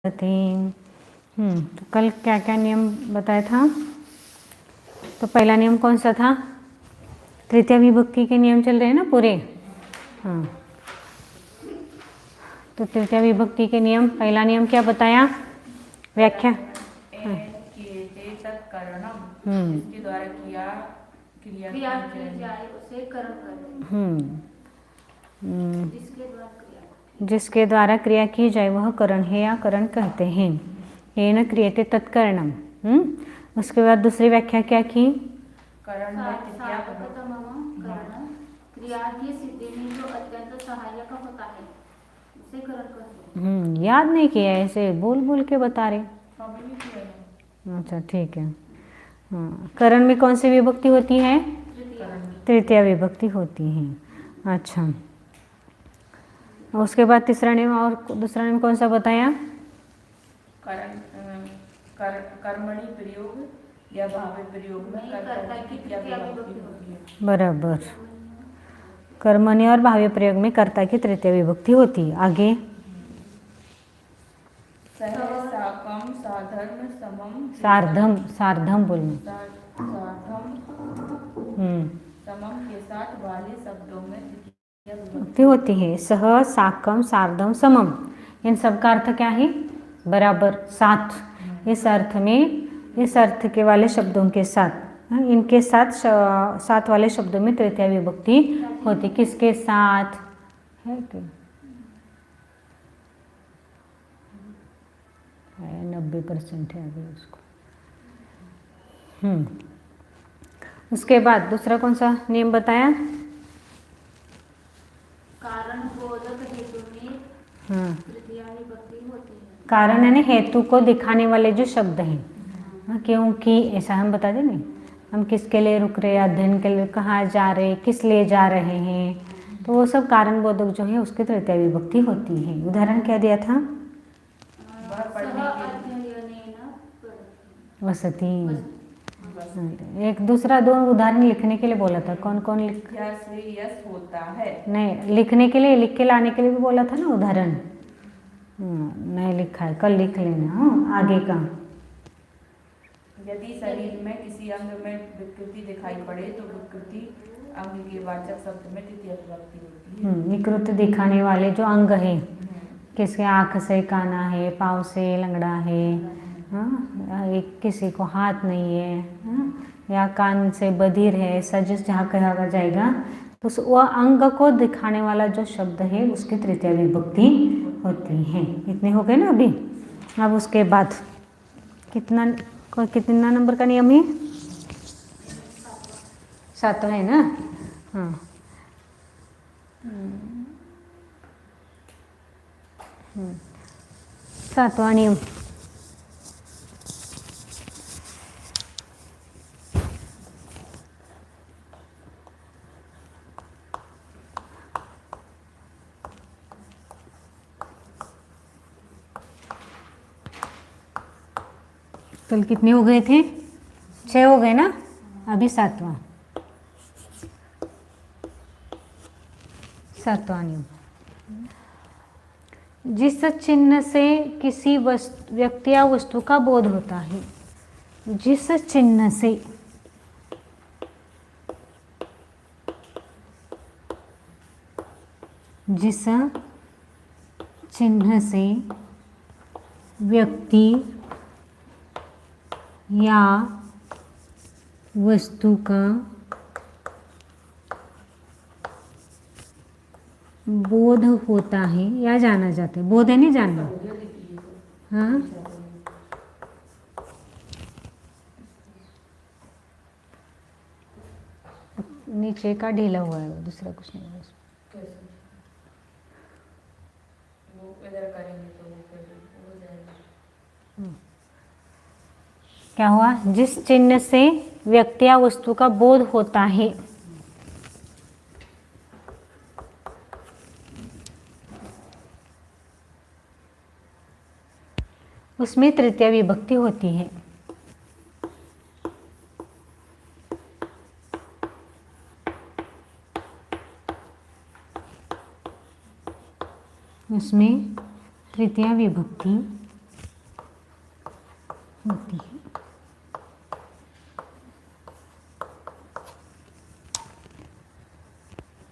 थे। तो कल क्या क्या नियम बताया था? तो पहला नियम कौन सा था? तृतीया विभक्ति के नियम चल रहे हैं ना पूरे। हाँ, तो तृतीया विभक्ति के नियम, पहला नियम क्या बताया? व्याख्या। जिसके द्वारा क्रिया की जाए उसे कर्म कहते हैं। जिसके द्वारा क्रिया की जाए वह करण है या करण कहते हैं। येन क्रियते तत्करणम। उसके बाद दूसरी व्याख्या क्या की? करण में क्रिया की सिद्धि में जो अत्यंत सहायक होता है उसे करण कहते हैं। याद नहीं किया, ऐसे बोल बोल के बता रहे। अच्छा ठीक है। हाँ, करण में कौन सी विभक्ति होती है? तृतीया विभक्ति होती है। अच्छा, उसके बाद तीसरा नियम और दूसरा नियम कौन सा बताया? कर्मणि प्रयोग या भावे प्रयोग में कर्ता की तृतीया विभक्ति होती है। बराबर, कर्मणि और भावे प्रयोग में कर्ता की तृतीया विभक्ति होती है। आगे साकम साधर्म समम सार्धम, सार्धम बोलना। समम के साथ वाले शब्दों में विभक्ति होती है। सह, साकम, सार्धम, समम, इन सब का अर्थ क्या है? बराबर, साथ। इस अर्थ में, इस अर्थ के वाले शब्दों के साथ, इनके साथ साथ वाले शब्दों में तृतीया विभक्ति होती। किसके साथ है? 90% है अभी उसको। उसके बाद दूसरा कौन सा नियम बताया? कारण बोधक हेतु में तृतीया विभक्ति होती है। कारण यानी हेतु को दिखाने वाले जो शब्द हैं। क्योंकि ऐसा हम बता दें नहीं, हम किसके लिए रुक रहे, अध्ययन के लिए, कहाँ जा रहे, किस लिए जा रहे हैं, तो वो सब कारण बोधक जो है उसकी तृतीया विभक्ति होती है। उदाहरण क्या दिया था? वसती। एक दूसरा दो उदाहरण लिखने के लिए बोला था। कौन कौन यश होता है? नहीं, लिखने के लिए, लिख के लाने के लिए भी बोला था ना उदाहरण। नहीं लिखा है, कल लिख लेना। आगे का, यदि शरीर में किसी अंग में विकृति दिखाई पड़े तो विकृति अंग के वाचक शब्द में तृतीया विभक्ति होती है। विकृति दिखाने वाले जो अंग है, किसके आँख से काना है, पाँव से लंगड़ा है, एक किसी को हाथ नहीं है, या कान से बधिर है, ऐसा जिस जहाँ कहा जाएगा तो वह अंग को दिखाने वाला जो शब्द है उसकी तृतीया विभक्ति होती है। इतने हो गए ना अभी। अब उसके बाद कितना नंबर का नियम है? 7 है ना। हाँ, सातवां नियम। कल कितने हो गए थे? 6 हो गए ना, अभी सातवां नियम। जिस चिन्ह से किसी व्यक्ति या वस्तु का बोध होता है, जिस चिन्ह से व्यक्ति या वस्तु का बोध होता है या जाना जाता है। बोध है नहीं जानना। हाँ, नीचे का ढीला हुआ है, दूसरा कुछ नहीं है। वो इधर करेंगे तो वो हो जाएगा। क्या हुआ? जिस चिन्ह से व्यक्ति या वस्तु का बोध होता है, उसमें तृतीया विभक्ति होती है। उसमें तृतीया विभक्ति होती है।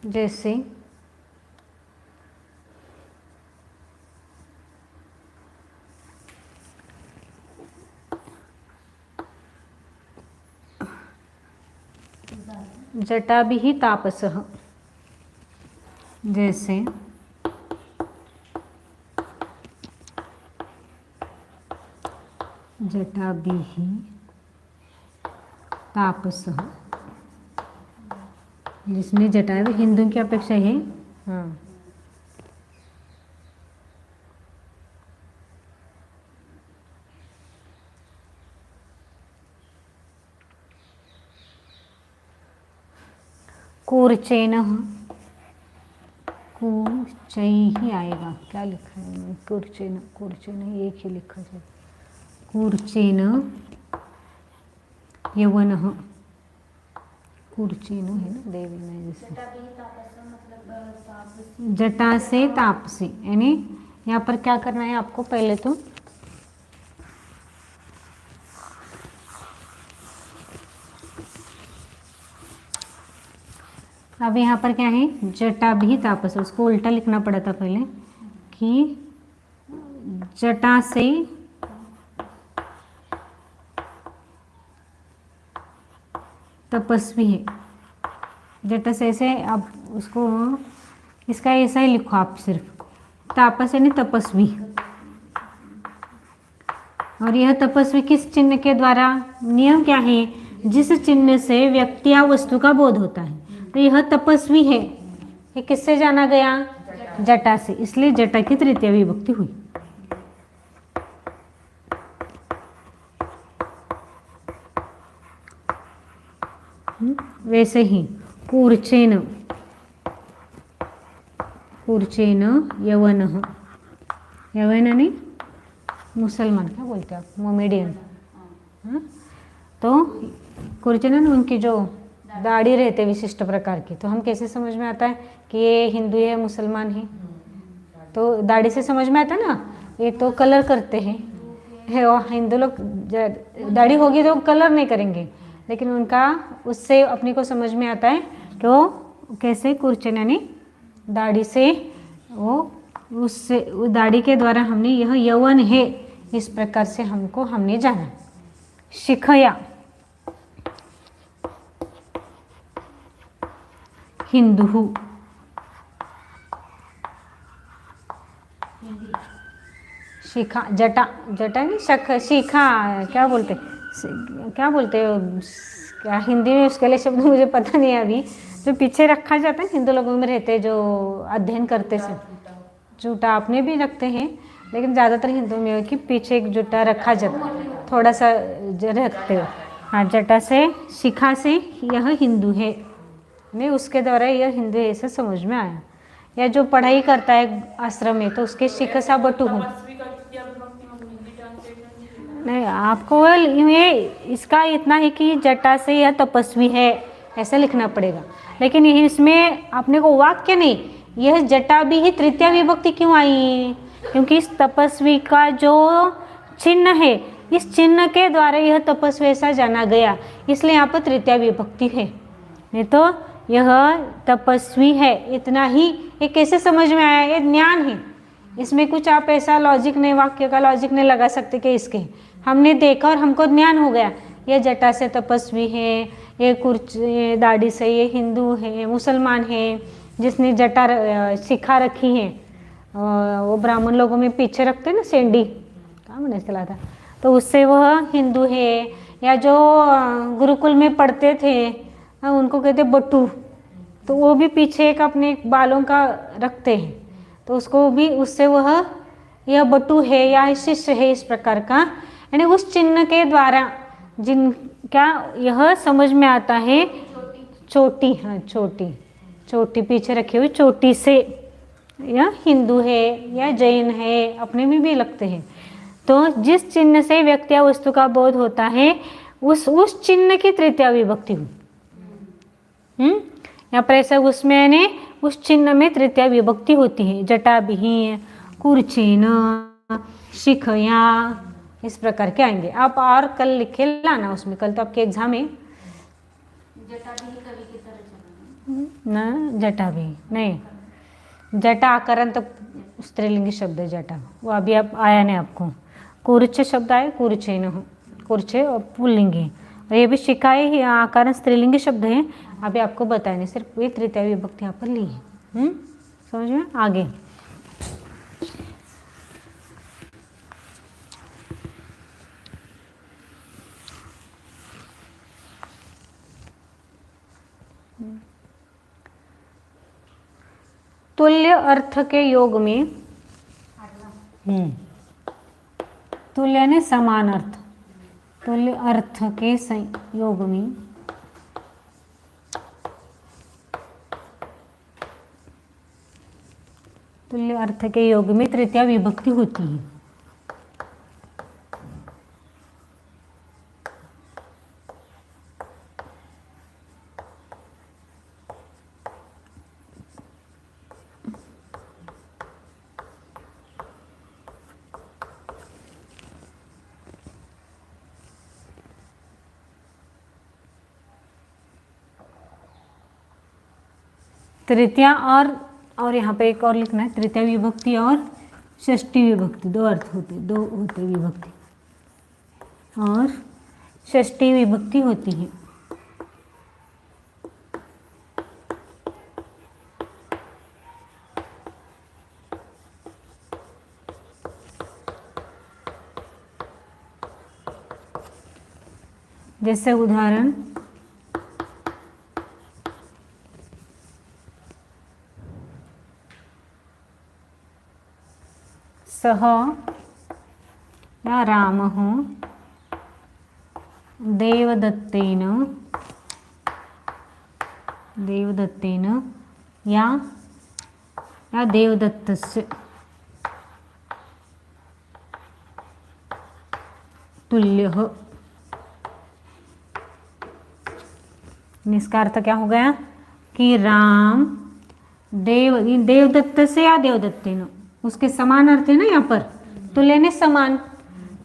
जैसे जटाभिः तापसः, जैसे जटाभिः तापसः, जिसने जटा भी हिंदू की अपेक्षा है। हाँ, कूर्चेनः, कूर्चै ही आएगा, क्या लिखा है कूर्चेन, कूर्चेन एक ही लिखा जाए। कूर्चेन यवनः, कूर्चेन है ना देवी में, जैसे जटा से ताप से, यानी यहाँ पर क्या करना है आपको, पहले तो अब यहाँ पर क्या है, जटा भी तापस, उसको उल्टा लिखना पड़ा था पहले कि जटा से तपस्वी है। जटा से ऐसे आप उसको, इसका ऐसा ही लिखो आप, सिर्फ तापस यानी तपस्वी। और यह तपस्वी किस चिन्ह के द्वारा, नियम क्या है, जिस चिन्ह से व्यक्ति या वस्तु का बोध होता है। तो यह तपस्वी है, ये किससे जाना गया, जटा से, इसलिए जटा की तृतीय विभक्ति हुई। वैसे ही कूर्चेन, कूर्चेन यवनः, यवन यानी मुसलमान, क्या बोलते हैं आप, मोमेडियन। तो कूर्चेन उनकी जो दाढ़ी रहते विशिष्ट प्रकार की, तो हम कैसे समझ में आता है कि ये हिंदू है मुसलमान है, तो दाढ़ी से समझ में आता है ना। ये तो कलर करते हैं, और हिंदू लोग दाढ़ी होगी तो कलर नहीं करेंगे, लेकिन उनका उससे अपने को समझ में आता है कि वो कैसे कूर्चेन यानी दाढ़ी से, वो उससे उस दाढ़ी के द्वारा हमने यह यवन है इस प्रकार से हमने जाना। शिखया हिंदू, शिखा जटा, जटा नहीं शिखा, क्या बोलते क्या हिंदी में उसके लिए शब्द मुझे पता नहीं है अभी, जो पीछे रखा जाता है हिंदू लोगों में रहते जो अध्ययन करते से, जूटा आपने भी रखते हैं, लेकिन ज़्यादातर हिंदू में कि पीछे एक जूटा रखा जाता, थोड़ा सा रखते हो। हाँ, जटा से शिखा से यह हिंदू है, नहीं उसके द्वारा यह हिंदू है ऐसा समझ में आया। या जो पढ़ाई करता है आश्रम में तो उसके शिख सा बटू हूँ, नहीं आपको ये इसका इतना है कि जटा से यह तपस्वी है ऐसा लिखना पड़ेगा, लेकिन यही इसमें अपने को वाक्य नहीं, यह जटा भी ही तृतीय विभक्ति क्यों आई, क्योंकि इस तपस्वी का जो चिन्ह है, इस चिन्ह के द्वारा यह तपस्वी ऐसा जाना गया, इसलिए यहाँ पर तृतीय विभक्ति है। नहीं तो यह तपस्वी है, इतना ही। ये कैसे समझ में आया, ये ज्ञान है, इसमें कुछ आप ऐसा लॉजिक नहीं, वाक्य का लॉजिक नहीं लगा सकते कि इसके हमने देखा और हमको ज्ञान हो गया, ये जटा से तपस्वी है, ये कुर्च दाढ़ी से ये हिंदू है, मुसलमान है, जिसने जटा शिखा रखी है, वो ब्राह्मण लोगों में पीछे रखते हैं ना सेंडी, क्या मैंने चला था, तो उससे वह हिंदू है। या जो गुरुकुल में पढ़ते थे उनको कहते बट्टू, तो वो भी पीछे एक अपने बालों का रखते हैं, तो उसको भी उससे वह यह बट्टू है या शिष्य है इस प्रकार का, यानी उस चिन्ह के द्वारा जिन क्या यह समझ में आता है, चोटी, हाँ चोटी, चोटी पीछे रखी हुई चोटी से यह हिंदू है या जैन है, अपने में भी लगते हैं। तो जिस चिन्ह से व्यक्ति या वस्तु का बोध होता है उस चिन्ह की तृतीय विभक्ति हुई। यहाँ पर ऐसा उसमें यानी उस चिन्ह में तृतीय विभक्ति होती है। जटा भी, कुर्चेन, शिखया, इस प्रकार के आएंगे। आप और कल लिखे लाना उसमें, कल तो आपके एग्जाम है जटा भी कवि की तरह चलेंगे ना। जटा भी नहीं, जटा आकरण तो स्त्रीलिंगी शब्द है जटा, वो अभी आप आया नहीं आपको। कुरुचे शब्द आए, कुरुचे न, कुरुचे और पुल्लिंगी, और ये भी शिकाए ही आकरण स्त्रीलिंगी शब्द है। अभी आपको बताया नहीं, सिर्फ ये तृतीय विभक्ति यहाँ पर ली है। समझ में? आगे तुल्य अर्थ के योग में, तुल्य यानी समान अर्थ, तुल्य अर्थ के संयोग में तुल्य अर्थ के योग में तृतीय विभक्ति होती है। तृतीया और यहाँ पे एक और लिखना है, तृतीय विभक्ति और षष्ठी विभक्ति, दो अर्थ होते, दो होते विभक्ति, और षष्ठी विभक्ति होती है। जैसे उदाहरण, सह या रामः देवदत्तेन या देवदत्तस्य तुल्यः। इसका अर्थ क्या हो गया कि राम देवदत्त से या देवदत्तेन, उसके समान अर्थ है ना यहाँ पर, तुल्य ने समान,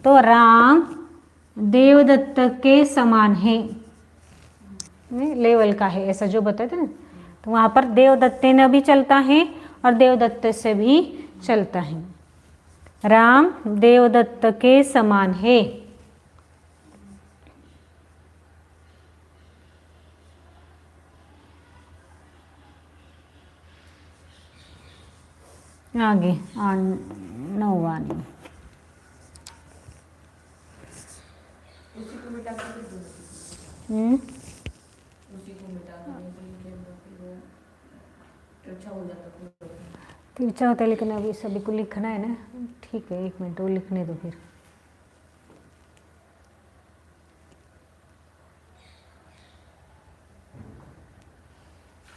तो राम देवदत्त के समान है, लेवल का है, ऐसा जो बताते ना, तो वहाँ पर देवदत्तेन भी चलता है और देवदत्त से भी चलता है। राम देवदत्त के समान है। आगे 9वां उसी को मिटा के फिर दो, उसी को मिटा के तो अच्छा हो जाता पूरा। तिरछा होता है, लेकिन अभी सभी को लिखना है ना। ठीक है, 1 मिनट वो लिखने दो फिर।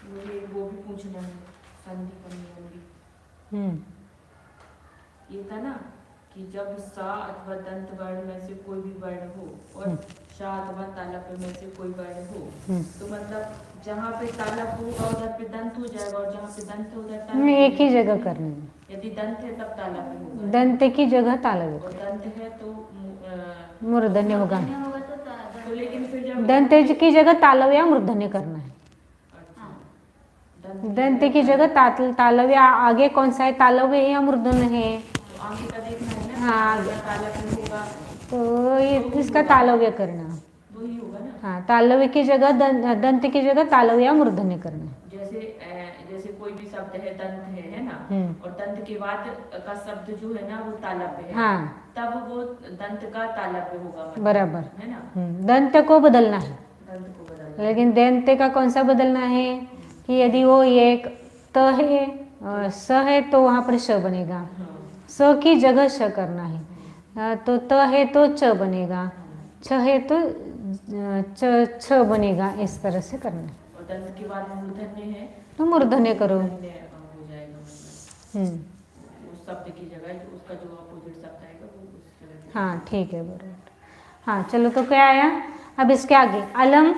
मुझे वो भी पूछना है, संधि करनी होगी। ये था ना कि जब सा अथवा दंत वर्ण में से कोई भी वर्ण हो और शा अथवा तालप में से कोई वर्ण हो, तो मतलब जहाँ पे तालप होगा उधर पे दंत हो जाएगा, और जहाँ पे दंत है उधर तालप। एक ही जगह करनी है। यदि दंत है तब तालप होगा, दंत की जगह तालव्य, और दंत है तो मूर्धन्य होगा। तो लेकिन फिर जब दंत की जगह तालव्य या मूर्धन्य करना है। दंत की जगह तालव्य, आगे कौन सा है, तालव्य है या मूर्धन्य है? तो आगे का देखना है ना। हाँ, तालप में होगा तो ये इसका तालव्य करना, वही होगा ना। हाँ, तालव्य की जगह दंत की जगह तालव्य या मूर्धन्य करना। जैसे कोई भी शब्द है, दंत है ना, और दंत के बाद का शब्द जो है ना वो तालव्य है, हाँ, तब वो दंत का तालव्य होगा, मतलब, बराबर है ना। दंत को बदलना है, दंत को बदलना, लेकिन दंत का कौन सा बदलना है कि यदि वो एक त है और स है तो वहाँ पर श बनेगा, स की जगह श करना है, तो त है तो च बनेगा, छ है तो छ बनेगा, इस तरह से करना है। और दंत के बाद मूर्धन्य है तो मूर्धन्य करो। हो जाएगा, मतलब उस शब्द की जगह जो उसका जो अपोजिट शब्द आएगा वो उस जगह। हाँ ठीक है, बराबर। हाँ चलो, तो क्या आया अब इसके आगे? अलम,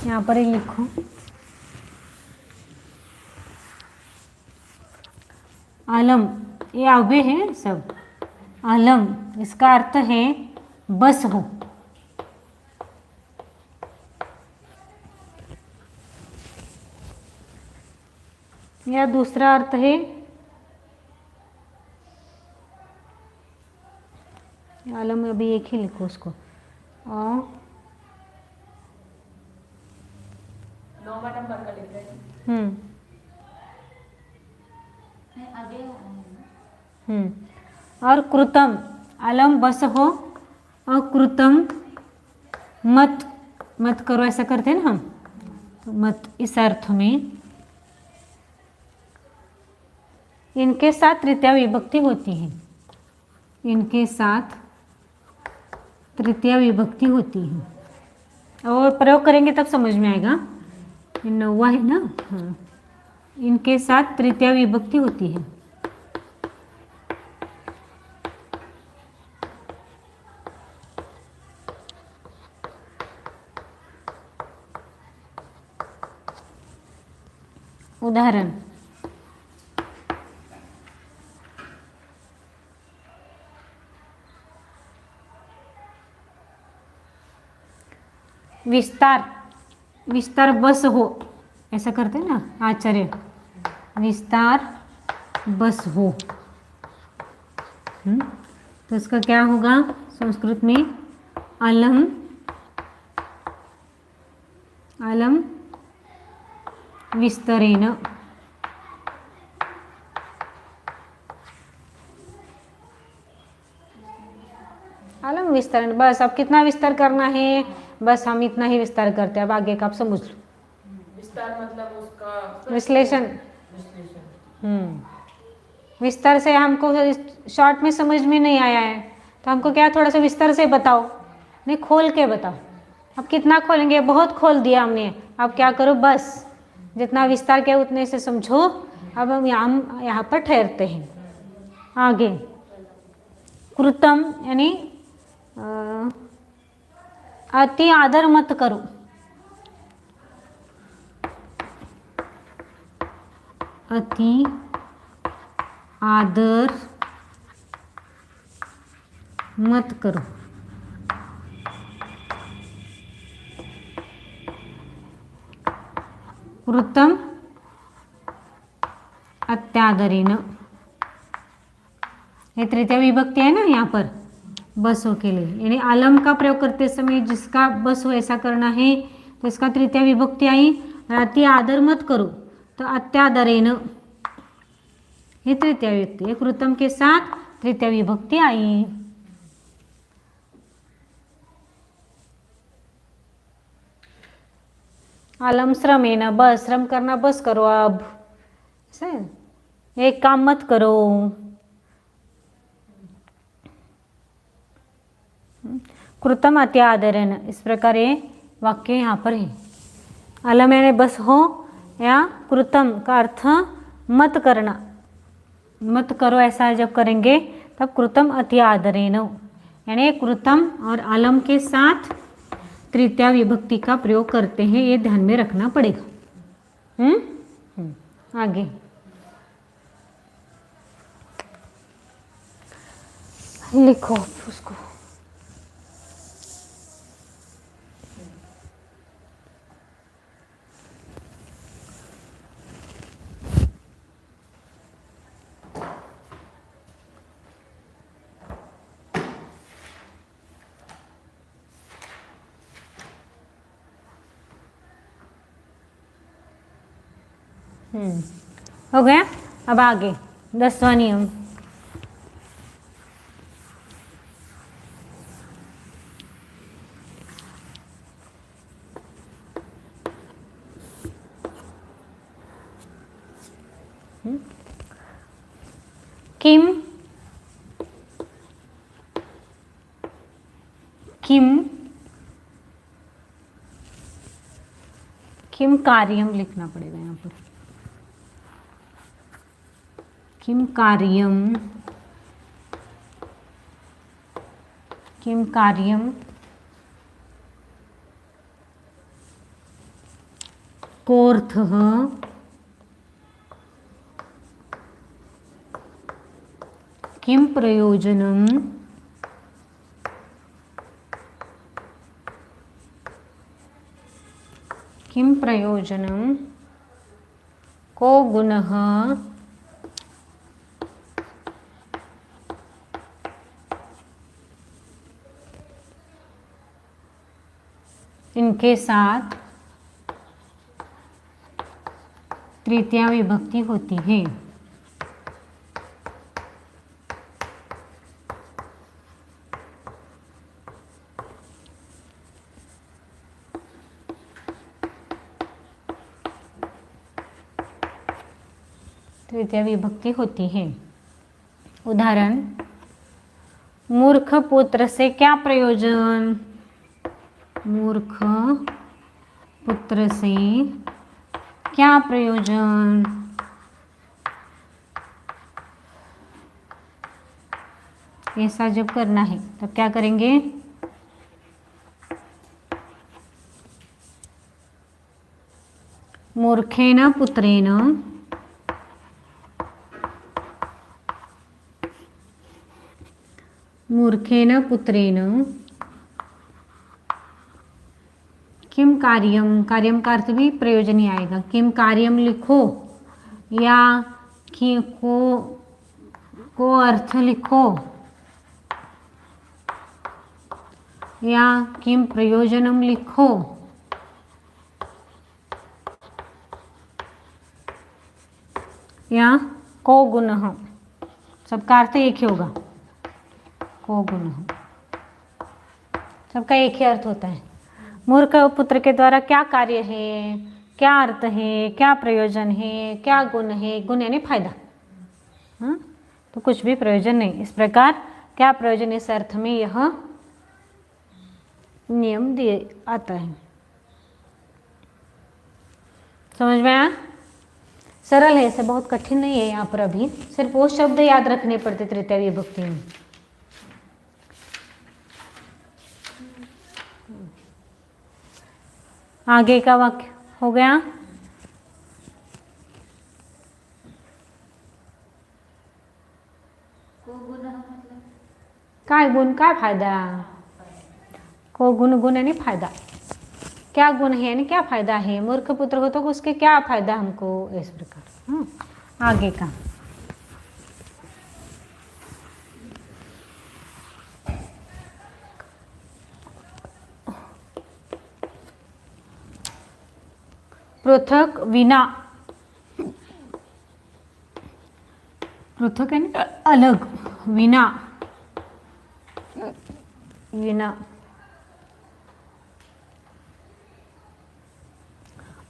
यहाँ पर ही लिखो, अलम ये अव्यय है सब। अलम इसका अर्थ है बस हो। या दूसरा अर्थ है आलम, अभी एक ही लिखो उसको। और 9वां नंबर का लिख रहे हैं। अभी और कृतम, अलम बस हो और कृतम मत, मत करो ऐसा करते हैं ना हम, तो मत इस अर्थ में इनके साथ तृतीया विभक्ति होती है। इनके साथ तृतीया विभक्ति होती है और प्रयोग करेंगे तब समझ में आएगा। ये 9वां है ना। हाँ, इनके साथ तृतीया विभक्ति होती है। उदाहरण, विस्तार, विस्तार बस हो ऐसा करते हैं ना आचार्य, विस्तार बस हो। तो इसका क्या होगा संस्कृत में, अलम, अलम विस्तरेण। अलम विस्तरण, बस अब कितना विस्तार करना है, बस हम इतना ही विस्तार करते हैं। अब आगे का आप समझ लो। विस्तार मतलब उसका विश्लेषण। विश्लेषण। विस्तार से हमको शॉर्ट में समझ में नहीं आया है तो हमको क्या थोड़ा सा विस्तार से बताओ, नहीं खोल के बताओ। अब कितना खोलेंगे, बहुत खोल दिया हमने, अब क्या करो बस जितना विस्तार किया उतने से समझो। अब हम यहाँ पर ठहरते हैं। आगे कृतम यानी अति आदर मत करो। अति आदर मत करो। कृतम अत्यादरेण, ये तृतीय विभक्ति है ना यहाँ पर बसों के लिए, यानी आलम का प्रयोग करते समय जिसका बस हो ऐसा करना है तो इसका तृतीय विभक्ति आई। अति आदर मत करो तो अत्यादरेण, ये तृतीय विभक्ति है, कृतम के साथ तृतीय विभक्ति आई। आलम श्रमेण, बस श्रम करना बस करो। अब एक काम मत करो। कृतम अति आदरेण, इस प्रकार ये वाक्य यहाँ पर है। अलम यानी बस हो या कृतम का अर्थ मत करना, मत करो ऐसा जब करेंगे तब कृतम अति आदरेण, यानी कृतम और अलम के साथ तृतीया विभक्ति का प्रयोग करते हैं, ये ध्यान में रखना पड़ेगा। आगे लिखो उसको। हो गया। अब आगे 10वां नियम। किम किम किम कार्यम लिखना पड़ेगा यहाँ पर। किम कार्यम, किम कार्यम कोऽर्थः किम प्रयोजनम किम प्रयोजनम को गुणः इनके साथ तृतीया विभक्ति होती है। तृतीया विभक्ति होती है। उदाहरण, मूर्ख पुत्र से क्या प्रयोजन? मूर्ख पुत्र से क्या प्रयोजन? ऐसा जब करना है तब क्या करेंगे? मूर्खेण पुत्रेण मूर्खेण पुत्रेण किम कार्यम, कार्यम का अर्थ भी प्रयोजन ही आएगा। किम कार्यम लिखो या कि को अर्थ लिखो या किम प्रयोजनम लिखो। या को गुणः, सबका अर्थ एक ही होगा। को गुणः सबका एक ही अर्थ होता है। मूर्ख पुत्र के द्वारा क्या कार्य है, क्या अर्थ है, क्या प्रयोजन है, क्या गुण है? गुण यानी फायदा। हाँ, तो कुछ भी प्रयोजन नहीं। इस प्रकार क्या प्रयोजन, इस अर्थ में यह नियम दिए आता है। समझ में आया? सरल है, इसे बहुत कठिन नहीं है। यहाँ पर अभी सिर्फ वो शब्द याद रखने पड़ते तृतीया विभक्ति में। आगे का वाक्य हो गया। को गुण मतलब काय गुण, काय फायदा? को गुण, गुण यानी फायदा। क्या गुण है यानी क्या फायदा है? मूर्ख पुत्र हो तो उसके क्या फायदा हमको, इस प्रकार। आगे का पृथक विना, पृथक यानी अलग, विना विना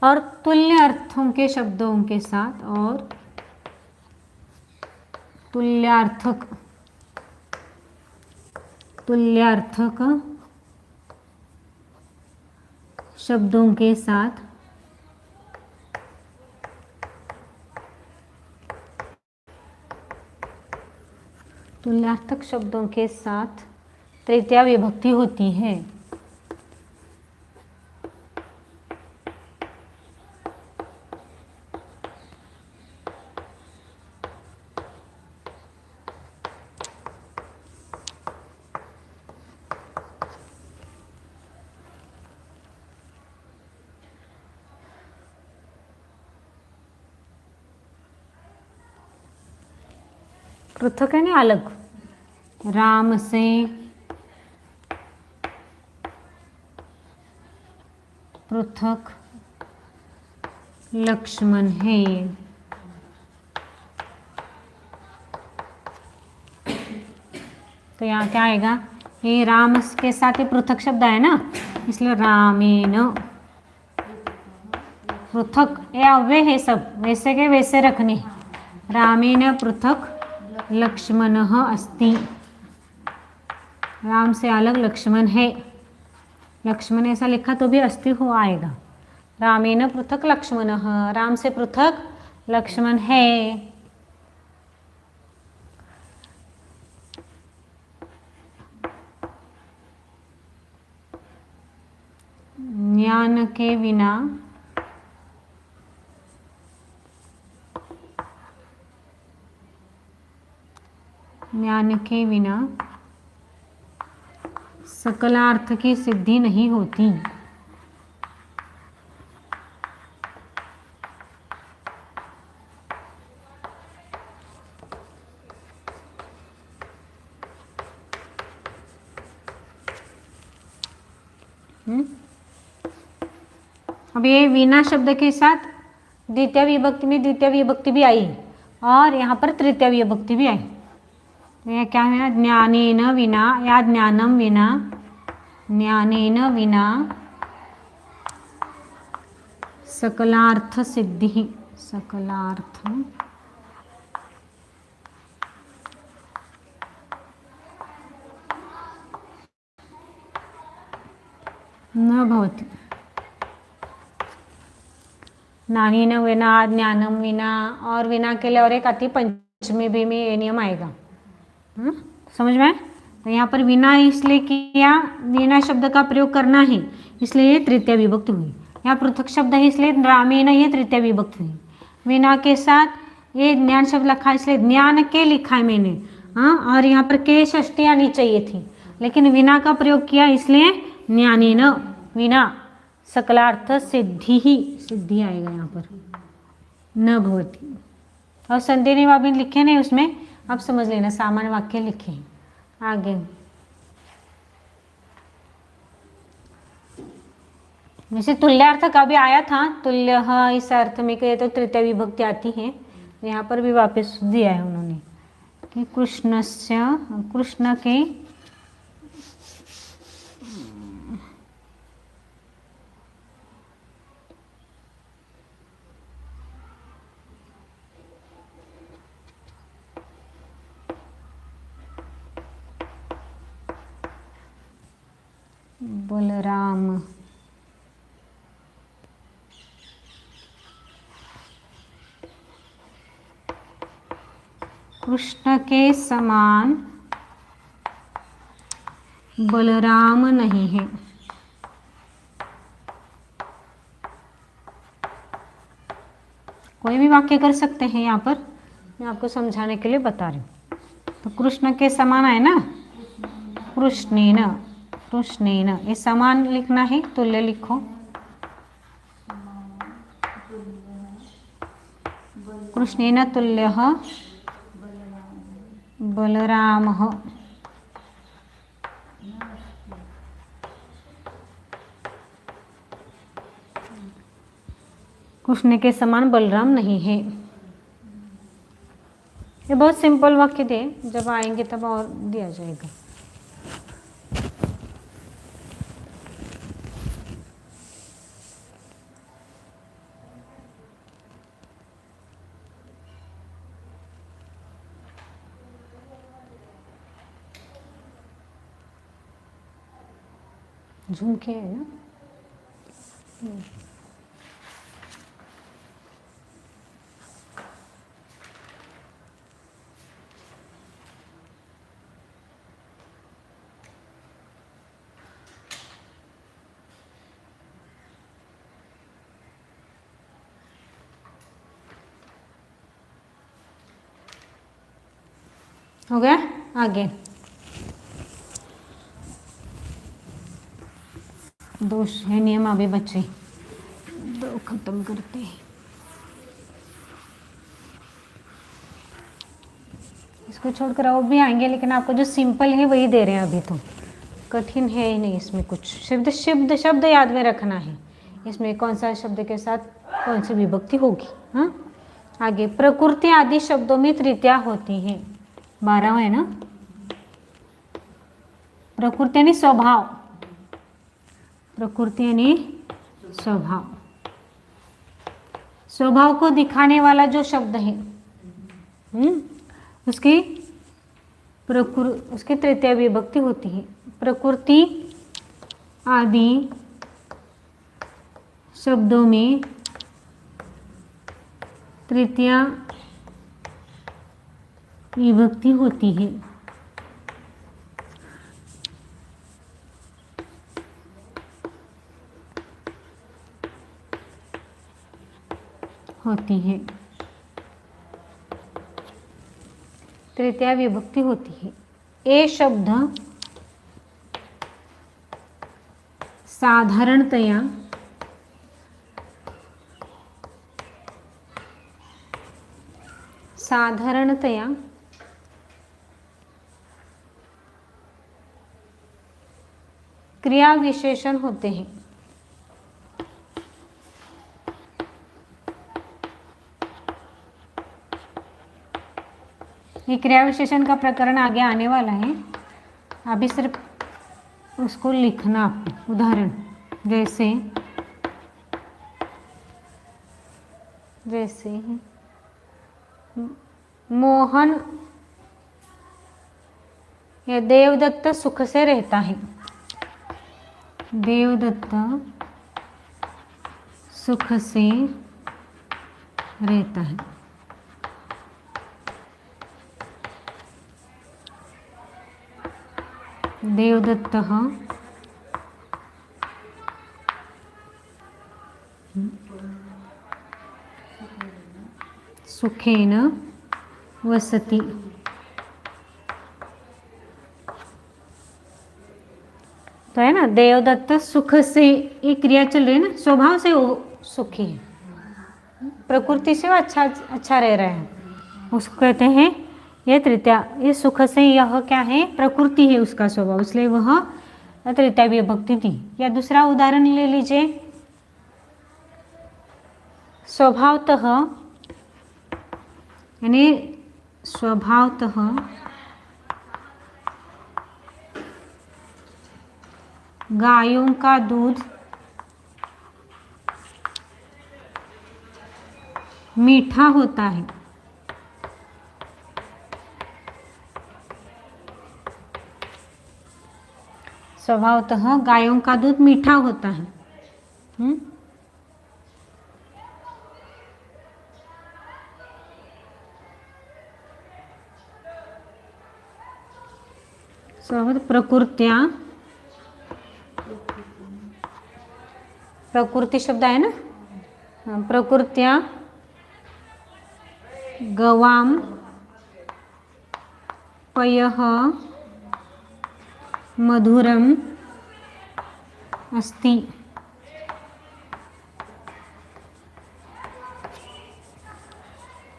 और तुल्य अर्थों के शब्दों के साथ, और तुल्यार्थक शब्दों के साथ तुल्यार्थक शब्दों के साथ तृतीया विभक्ति होती है। पृथक है ना अलग। राम से पृथक लक्ष्मण है। तो यहाँ क्या आएगा? ये राम के साथ ही पृथक शब्द है ना, इसलिए रामेण पृथक, ये अव्यय है सब, वैसे के वैसे रखने। रामेण पृथक लक्ष्मणः अस्ति, राम से अलग लक्ष्मण है। लक्ष्मण ऐसा लिखा तो भी अस्ति हो आएगा। रामेण पृथक लक्ष्मणः, राम से पृथक लक्ष्मण है। ज्ञान के बिना ज्ञान के बिना सकलार्थ की सिद्धि नहीं होती। अब ये बिना शब्द के साथ द्वितीय विभक्ति में द्वितीय विभक्ति भी आई और यहाँ पर तृतीय विभक्ति भी आई। तो यह क्या है, ज्ञानेन विना या ज्ञानम विना, ज्ञानेन विना सकलार्थ सिद्धि, सकलार्थ न भवति। ज्ञानेन विना, ज्ञानम विना और विना के लिए और एक आती पंचमी भी में ये नियम आएगा। समझ में? तो यहाँ पर बिना इसलिए किया, बिना शब्द का प्रयोग करना है इसलिए ये तृतीय विभक्ति हुई। यहाँ पृथक शब्द है इसलिए रामेण ये तृतीय विभक्ति हुई। बिना के साथ ये ज्ञान शब्द लिखा इसलिए ज्ञान के लिखा है मैंने, हाँ, और यहाँ पर के षष्ठी आनी चाहिए थी लेकिन बिना का प्रयोग किया इसलिए ज्ञानेन विना सकलार्थ सिद्धि ही, सिद्धि आएगा यहाँ पर, न भवति। और संधि निभाव लिखे नहीं उसमें, अब समझ लेना सामान्य वाक्य लिखे हैं। आगे जैसे तुल्यार्थ का भी आया था, तुल्य इस अर्थ में कहे तो तृतीय विभक्ति आती है। यहाँ पर भी वापस दिया है उन्होंने कि कृष्णस्य, कृष्ण के बलराम कृष्ण के समान बलराम नहीं है। कोई भी वाक्य कर सकते हैं, यहाँ पर मैं आपको समझाने के लिए बता रही हूँ। तो कृष्ण के समान है ना, कृष्णेन, कृष्णेन ये समान लिखना है, तुल्य लिखो। कृष्णेन तुल्यः बलरामः। कृष्ण के समान बलराम नहीं है। ये बहुत सिंपल वाक्य थे, जब आएंगे तब और दिया जाएगा। झुमके है ना, हो गया। आगे दोष है नियम अभी बच्चे दो खत्म करते हैं। इसको छोड़कर और भी आएंगे, लेकिन आपको जो सिंपल है वही दे रहे हैं अभी। तो कठिन है ही नहीं, इसमें कुछ शब्द शब्द शब्द याद में रखना है। इसमें कौन सा शब्द के साथ कौन सी विभक्ति होगी। हाँ, आगे प्रकृति आदि शब्दों में तृतीया होती है। 12 है ना, प्रकृति यानी स्वभाव, प्रकृति यानी स्वभाव, स्वभाव को दिखाने वाला जो शब्द है उसकी उसकी तृतीय विभक्ति होती है। प्रकृति आदि शब्दों में तृतीय विभक्ति होती है। तृतीया विभक्ति होती है। ए शब्द साधारणतया क्रिया विशेषण होते हैं। ये क्रिया विशेषण का प्रकरण आगे आने वाला है, अभी सिर्फ उसको लिखना आपको। उदाहरण जैसे मोहन या देवदत्त सुख से रहता है। देवदत्त सुख से रहता है। देवदत्त सुखेन वसति। तो है ना, देवदत्त सुख से, ये क्रिया चल रही है ना, स्वभाव से वो सुखी है, प्रकृति से वो अच्छा रह रहा है, उसको कहते हैं ये तृतीया। ये सुख से, यह क्या है, प्रकृति है उसका स्वभाव, इसलिए वह तृतीया विभक्ति थी। या दूसरा उदाहरण ले लीजिए, स्वभावतः, यानी स्वभावतः गायों का दूध मीठा होता है। स्वभावतः गायों का दूध मीठा होता है। प्रकृत्या, प्रकृति शब्द है ना, प्रकृत्या गवाम पयः मधुरम अस्ति।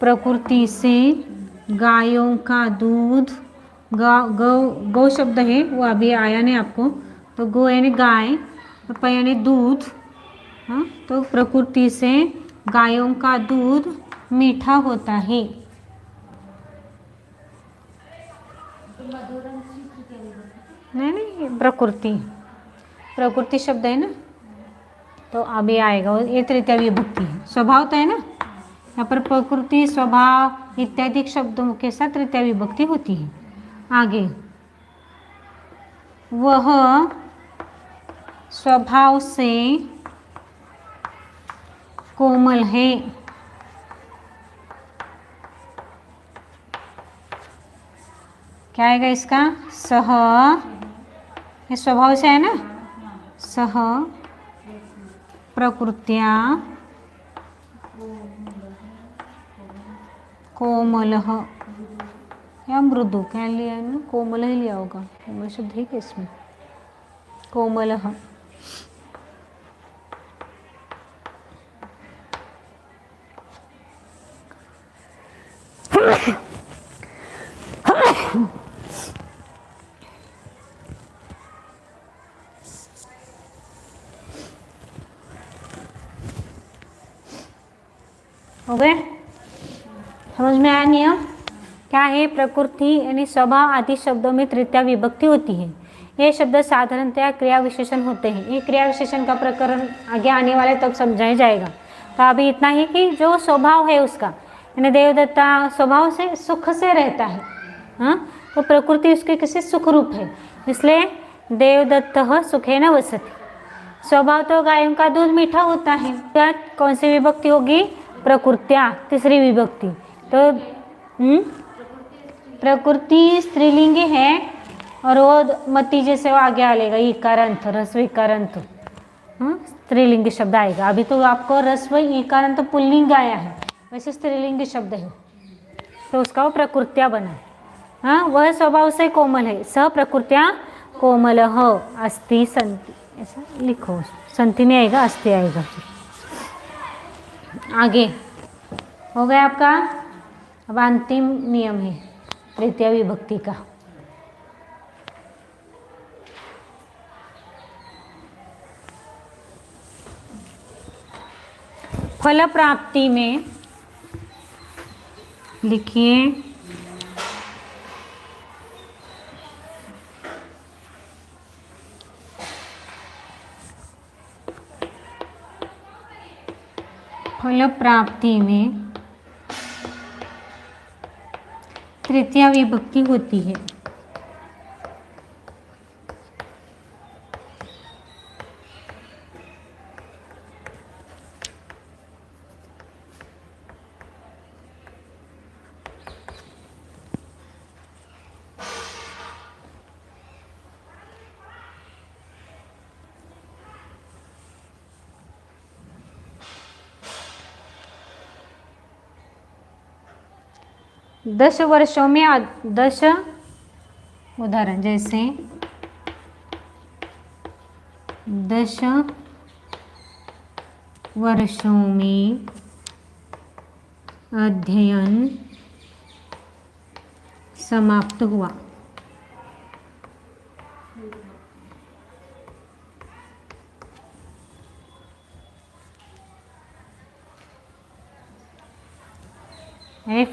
प्रकृति से गायों का दूध, गौ शब्द है वो अभी आया नहीं आपको, तो गौ यानी गाय, प यानी दूध। हाँ, तो प्रकृति से गायों का दूध मीठा होता है। नहीं, प्रकृति शब्द है ना, तो अभी आएगा, ये तृतीया विभक्ति है। स्वभाव तो है ना, यहाँ पर प्रकृति, स्वभाव इत्यादि शब्दों के साथ तृतीया विभक्ति होती है। आगे, वह स्वभाव से कोमल है। क्या आएगा इसका, सह, ये स्वभाव से है ना, सह प्रकृत्या कोमलः या मृदु, क्या लिया है ना, कोमल ही लिया होगा, कोमल शब्द है क्या इसमें, कोमलः। हो गए, समझ में आया नियम क्या है। प्रकृति यानी स्वभाव आदि शब्दों में तृतीया विभक्ति होती है। ये शब्द साधारणतया क्रिया विशेषण होते हैं। ये क्रिया विशेषण का प्रकरण आगे आने वाले तब समझाया जाएगा। तो अभी इतना ही कि जो स्वभाव है उसका, यानी देवदत्ता स्वभाव से सुख से रहता है। हाँ, तो प्रकृति उसके किसी सुख रूप है, इसलिए देवदत्तः सुखेन वसति। स्वभाव तो गायों का दूध मीठा होता है। कौन सी विभक्ति होगी, प्रकृत्या, तीसरी विभक्ति। तो प्रकृति स्त्रीलिंग है और वो मति जैसे वो आगे आएगा, ईकारांत, रस्व ईकारांत, स्त्रीलिंग शब्द आएगा। अभी तो आपको रस्व ईकारांत पुल्लिंग आया है, वैसे स्त्रीलिंग शब्द है, तो उसका वो प्रकृत्या बना। हाँ, वह स्वभाव से कोमल है। स प्रकृत्या कोमलः अस्ति संति, ऐसा लिखो। संति नहीं आएगा, अस्ति आएगा। आगे हो गया आपका। अब अंतिम नियम है तृतीय विभक्ति का। फल प्राप्ति में लिखिए फल प्राप्ति में तृतीय विभक्ति होती है। दस वर्षों में 10 उदाहरण, जैसे 10 वर्षों में अध्ययन समाप्त हुआ।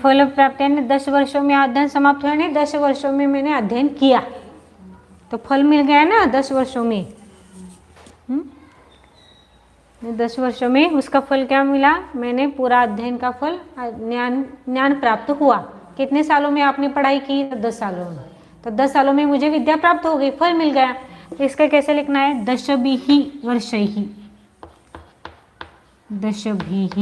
फल प्राप्त यानी 10 वर्षों में अध्ययन समाप्त हुआ, नहीं 10 वर्षों में मैंने अध्ययन किया तो फल मिल गया ना 10 वर्षों में। 10 वर्षों में उसका फल क्या मिला, मैंने पूरा अध्ययन का फल ज्ञान प्राप्त हुआ। कितने सालों में आपने पढ़ाई की, 10 सालों में। तो 10 सालों में मुझे विद्या प्राप्त हो गई, फल मिल गया। तो इसका कैसे लिखना है, दशभिः वर्षैः, दशभिः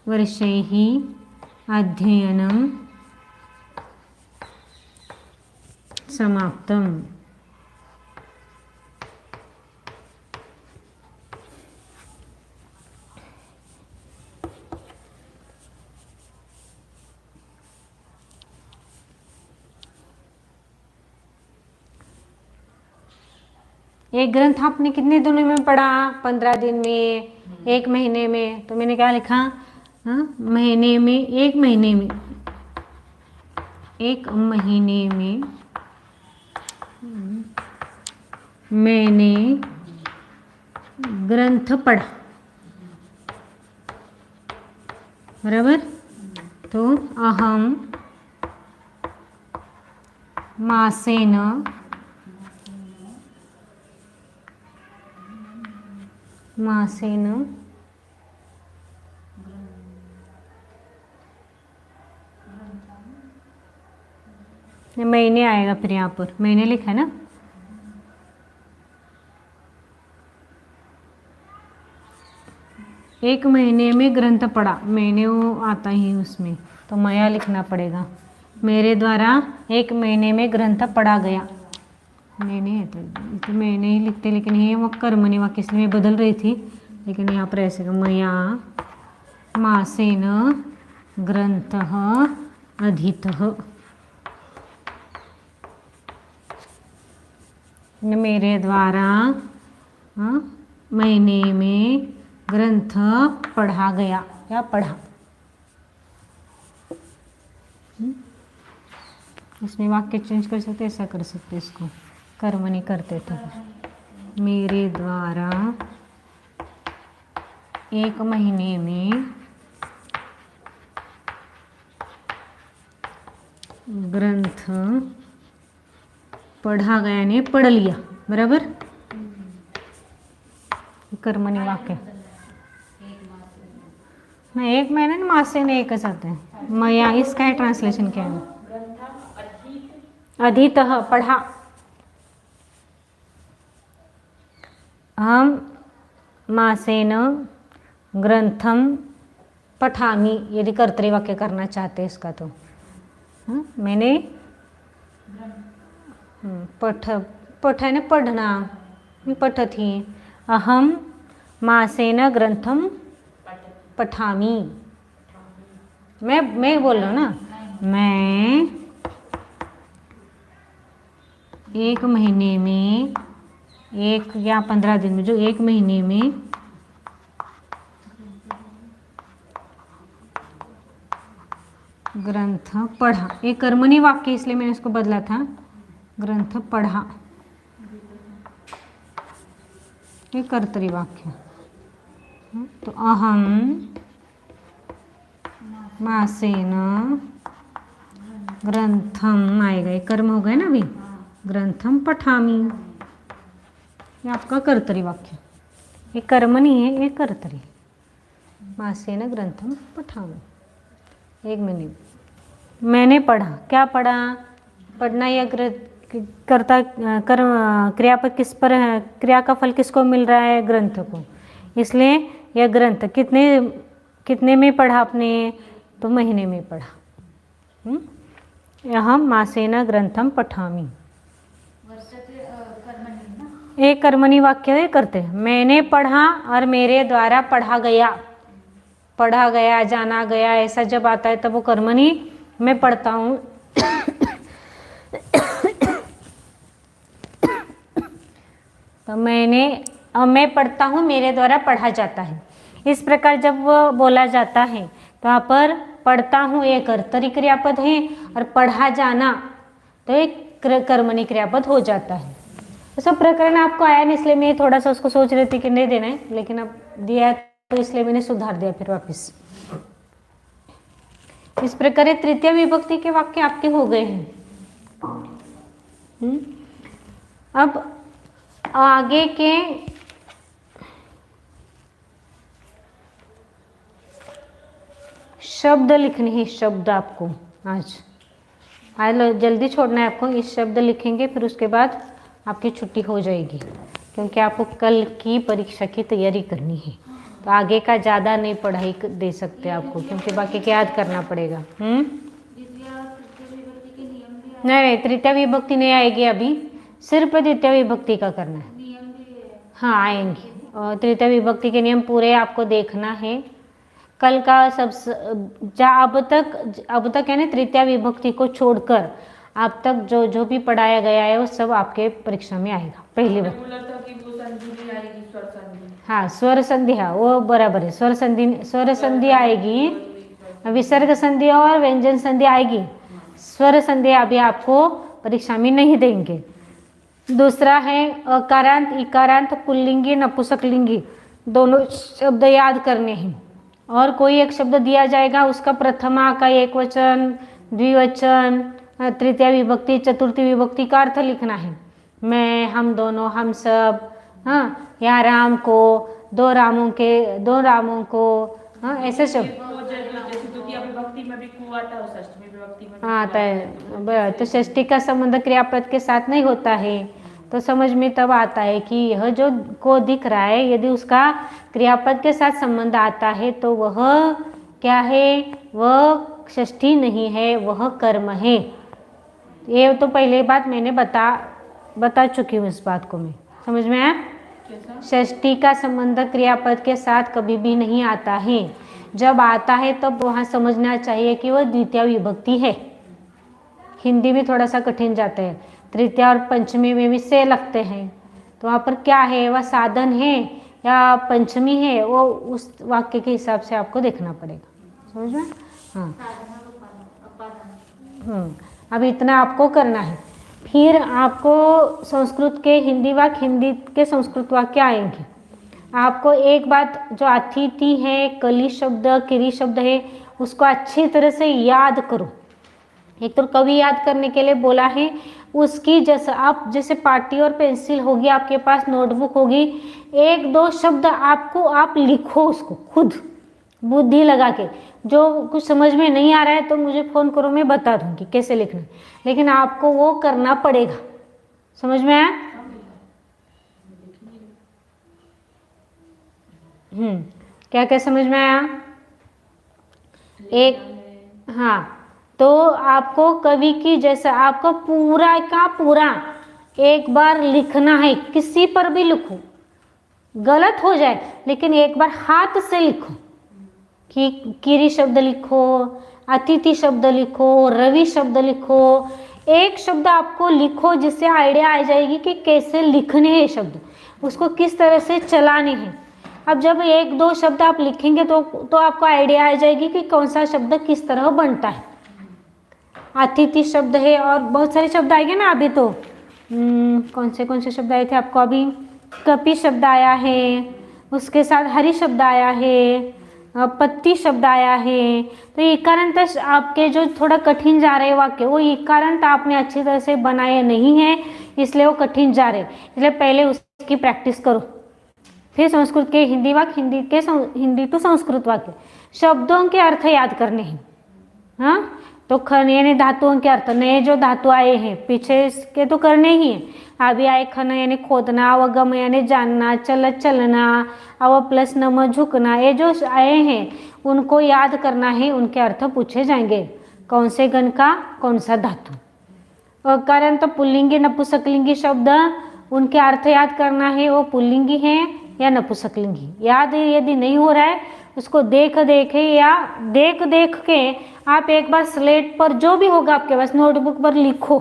वर्षैः अध्ययनं समाप्तम्। एक ग्रंथ आपने कितने दिनों में पढ़ा, 15 दिन में, 1 महीने में। तो मैंने क्या लिखा, महीने में, 1 महीने में, 1 महीने में मैंने ग्रंथ पढ़ा, बराबर। तो अहम मासेन महीने आएगा, फिर यहाँ पर महीने लिखा है ना। एक महीने में ग्रंथ पढ़ा, महीने वो आता ही उसमें, तो मया लिखना पड़ेगा। मेरे द्वारा 1 महीने में ग्रंथ पढ़ा गया। महीने है तो महीने ही लिखते, लेकिन ये वो कर्मणि वाक्य इसलिए मैं बदल रही थी, लेकिन यहाँ पर ऐसे मया मासेन ग्रंथः अधीतः। मेरे द्वारा महीने में ग्रंथ पढ़ा गया या पढ़ा। इसमें वाक्य चेंज कर सकते, ऐसा कर सकते, इसको कर्म नहीं करते थे। मेरे द्वारा 1 महीने में ग्रंथ पढ़ा गया ने पढ़ लिया, बराबर। कर्मणि वाक्य मैं 1 महीने में मास से नहीं एक आते हैं। मया इसका है ट्रांसलेशन क्या है, अधीतः पढ़ा। हम मासेन ग्रंथम पठामि, यदि कर्तरी वाक्य करना चाहते हैं इसका तो मैंने पठ है ना पढ़ना, पठति। अहम मासेन ग्रंथम पठामि, मैं बोल रहा हूँ ना, मैं 1 महीने में 1 या 15 दिन में, जो 1 महीने में ग्रंथ पढ़ा, एक कर्मणी वाक्य इसलिए मैंने इसको बदला था, ग्रंथ पढ़ा, ये कर्तरी वाक्य। तो अहम मासेन ग्रंथम आएगा, ये कर्म हो गए ना अभी, ग्रंथम पठामी, ये आपका कर्तरी वाक्य। ये कर्म नहीं है, ये कर्तरी। मासेन ग्रंथम पठामी, 1 मिनट। मैंने पढ़ा, क्या पढ़ा? पढ़ना या कर्ता कर्म क्रियापद किस पर है, क्रिया का फल किसको मिल रहा है? ग्रंथ को। इसलिए यह ग्रंथ कितने में पढ़ा आपने? तो महीने में पढ़ा। अहम मासेन ग्रंथम पठामी, एक कर्मणी वाक्य करते हैं। मैंने पढ़ा और मेरे द्वारा पढ़ा गया, जाना गया, ऐसा जब आता है तब वो कर्मणी मैं पढ़ता हूँ। तो मैं पढ़ता हूँ, मेरे द्वारा पढ़ा जाता है। इस प्रकार जब वो बोला जाता है तो यहाँ पर पढ़ता हूँ एक कर्तरी क्रियापद है और पढ़ा जाना तो एक कर्मणी क्रियापद हो जाता है। तो सब प्रकरण आपको आया नहीं, इसलिए मैं थोड़ा सा उसको सोच रही थी कि नहीं देना है, लेकिन अब दिया तो इसलिए मैंने सुधार दिया फिर वापस। इस प्रकार तृतीय विभक्ति के वाक्य आपके हो गए हैं। अब आगे के शब्द लिखने हैं, शब्द आपको आज जल्दी छोड़ना है आपको। इस शब्द लिखेंगे, फिर उसके बाद आपकी छुट्टी हो जाएगी, क्योंकि आपको कल की परीक्षा की तैयारी करनी है। तो आगे का ज़्यादा नहीं पढ़ाई दे सकते आपको, क्योंकि बाकी के याद करना पड़ेगा। नहीं, तृतीय विभक्ति नहीं आएगी अभी, सिर्फ द्वितीय विभक्ति का करना है। हाँ आएंगे, और तृतीय विभक्ति के नियम पूरे आपको देखना है। कल का सब अब तक है ना, तृतीय विभक्ति को छोड़कर अब तक जो भी पढ़ाया गया है वो सब आपके परीक्षा में आएगा। पहली बार हाँ स्वर संधि, हाँ वो बराबर है, स्वर संधि आएगी, विसर्ग संधि और व्यंजन संधि आएगी। स्वर संधि अभी आपको परीक्षा में नहीं देंगे। दूसरा है अकारांत, इकारांत, पुल्लिंगी, नपुंसकलिंगी, दोनों शब्द याद करने हैं। और कोई एक शब्द दिया जाएगा, उसका प्रथमा का एक वचन, द्विवचन, तृतीय विभक्ति, चतुर्थी विभक्ति का अर्थ लिखना है। मैं, हम दोनों, हम सब, हाँ, या राम को, दो रामों को, हाँ ऐसे शब्द। हाँ तो षष्ठी का संबंध क्रियापद के साथ नहीं होता है, तो समझ में तब आता है कि यह जो को दिख रहा है, यदि उसका क्रियापद के साथ संबंध आता है तो वह क्या है? वह षष्ठी नहीं है, वह कर्म है। ये तो पहले बात मैंने बता चुकी हूँ, इस बात को मैं समझ में आया। षष्ठी का संबंध क्रियापद के साथ कभी भी नहीं आता है। जब आता है तब वहाँ समझना चाहिए कि वह द्वितीय विभक्ति है। हिंदी में थोड़ा सा कठिन जाता है, तृतीय और पंचमी में भी से लगते हैं, तो वहाँ पर क्या है, वह साधन है या पंचमी है, वो उस वाक्य के हिसाब से आपको देखना पड़ेगा। समझ में? हाँ अब इतना आपको करना है। फिर आपको संस्कृत के हिंदी वाक्य, हिंदी के संस्कृत वाक्य आएंगे। आपको एक बात, जो अतिथि है, कली शब्द, किरी शब्द है, उसको अच्छी तरह से याद करो। एक तो कवि याद करने के लिए बोला है, उसकी जैसे पाटी और पेंसिल होगी आपके पास, नोटबुक होगी, 1-2 शब्द आप लिखो उसको खुद बुद्धि लगा के। जो कुछ समझ में नहीं आ रहा है तो मुझे फ़ोन करो, मैं बता दूंगी कैसे लिखना है, लेकिन आपको वो करना पड़ेगा। समझ में आया? क्या क्या समझ में आया? एक हाँ, तो आपको कवि की जैसा आपको पूरा का पूरा एक बार लिखना है। किसी पर भी लिखो, गलत हो जाए लेकिन एक बार हाथ से लिखो कि किरी शब्द लिखो, अतिथि शब्द लिखो, रवि शब्द लिखो, एक शब्द आपको लिखो जिससे आइडिया आ जाएगी कि कैसे लिखने हैं शब्द, उसको किस तरह से चलाने हैं। अब जब एक दो शब्द आप लिखेंगे तो आपको आइडिया आ जाएगी कि कौन सा शब्द किस तरह बनता है। अतिथि शब्द है और बहुत सारे शब्द आएंगे ना अभी तो। कौन से शब्द आए थे आपको अभी? कपि शब्द आया है, उसके साथ हरि शब्द आया है, पत्ती शब्द आया है। तो इकारांत आपके जो थोड़ा कठिन जा रहे वाक्य, वो इकारांत आपने अच्छी तरह से बनाए नहीं है, इसलिए वो कठिन जा रहे। इसलिए पहले उसकी प्रैक्टिस करो, फिर संस्कृत के हिंदी वाक्य, हिंदी टू संस्कृत वाक्य, शब्दों के अर्थ याद करने हैं। हाँ, तो खन यानी धातुओं के अर्थ, नए जो धातु आए हैं पीछे के तो करने ही है। अभी आए खन यानी खोदना, अवगम यानी जानना, चलना, अव प्लस नम झुकना, ये जो आए हैं उनको याद करना है, उनके अर्थ पूछे जाएंगे। कौन से गण का कौन सा धातु। कारण तो पुल्लिंगी नपुंसकलिंगी शब्द, उनके अर्थ याद करना है, वो पुल्लिंगी है या नपुंसकलिंगी। याद यदि नहीं हो रहा है उसको देख के आप एक बार स्लेट पर जो भी होगा आपके पास नोटबुक पर लिखो।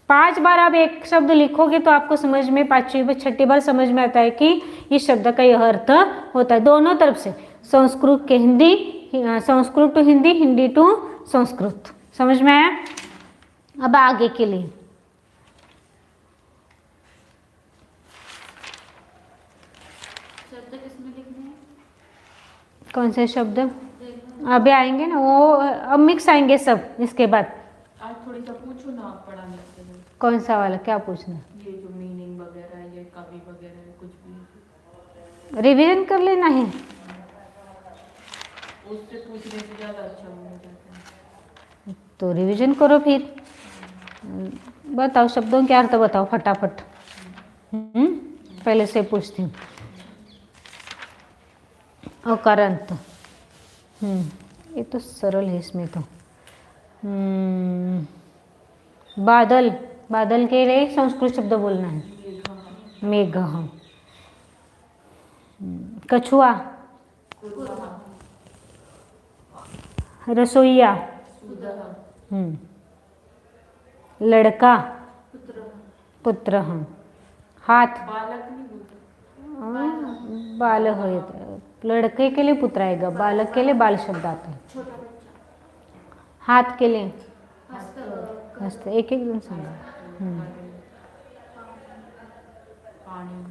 5 बार आप एक शब्द लिखोगे तो आपको समझ में 5वीं बार 6ठी बार समझ में आता है कि इस शब्द का यह अर्थ होता है। दोनों तरफ से, संस्कृत के हिंदी, संस्कृत टू हिंदी, हिंदी टू संस्कृत। समझ में आया? अब आगे के लिए शब्द किसमें लिखने हैं? कौन से शब्द अभी आएंगे ना, वो अब मिक्स आएंगे सब। इसके बाद आज थोड़ी सा पूछो ना आप पढ़ाने के लिए। कौन सा वाला क्या पूछना? ये जो मीनिंग वगैरह, ये कवि वगैरह कुछ भी रिवीजन कर लेना है। उससे पूछने से ज़्यादा अच्छा हो जाता है। तो रिवीजन करो फिर। बताओ शब्दों के अर्थ बताओ फटाफट। पहले से पूछती हूँ। अकारांत, ये तो सरल है इसमें तो। बादल, बादल के लिए संस्कृत शब्द बोलना है, मेघ। कछुआ, रसोईया, लड़का, पुत्र। हाथ, बालक नहीं बोलते, बाल हो, लड़के के लिए पुत्र आएगा, बालक के लिए बाल शब्द आता है। छोटा बच्चा, हाथ के लिए हस्त, हस्त, एक एक दिन सांगा। पानी,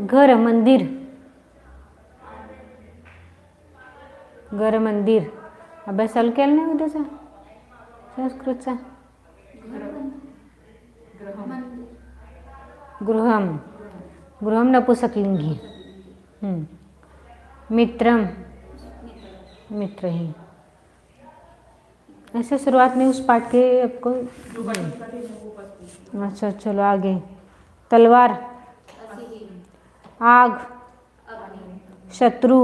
घर, मंदिर, घर मंदिर। अभ्यास चालू केला नाही उद्याचा संस्कृतचा? गृहम, गृहम नपुंसकलिंगी। मित्रम, मित्र ही। ऐसे शुरुआत में उस पाठ के आपको। अच्छा चलो आगे। तलवार, आग, शत्रु,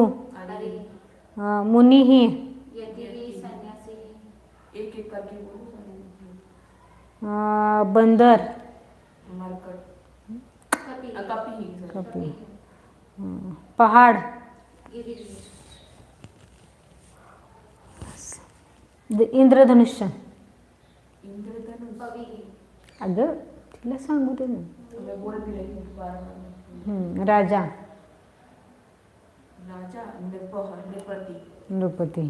मुनि ही, एक एक करके बोलो। बंदर, कपी, पहाड़, इंद्रधनुष्य। अगं तिला सांगू दे ना। राजा, राजा, नृपति। नृपति।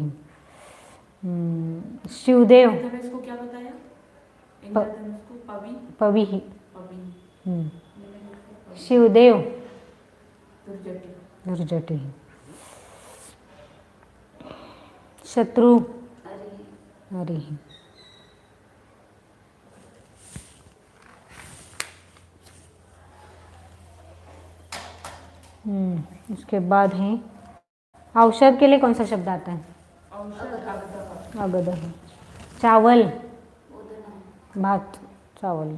शिवदेव, इंद्रधनुष को क्या बताया? इंद्रधनुष को पवि, पवि। पवि। शिवदेव, दुर्जटी, दुर्जटी। शत्रु, हरि। उसके बाद है औषध के लिए कौन सा शब्द आता है? औषध, अगध। चावल, भात, चावल।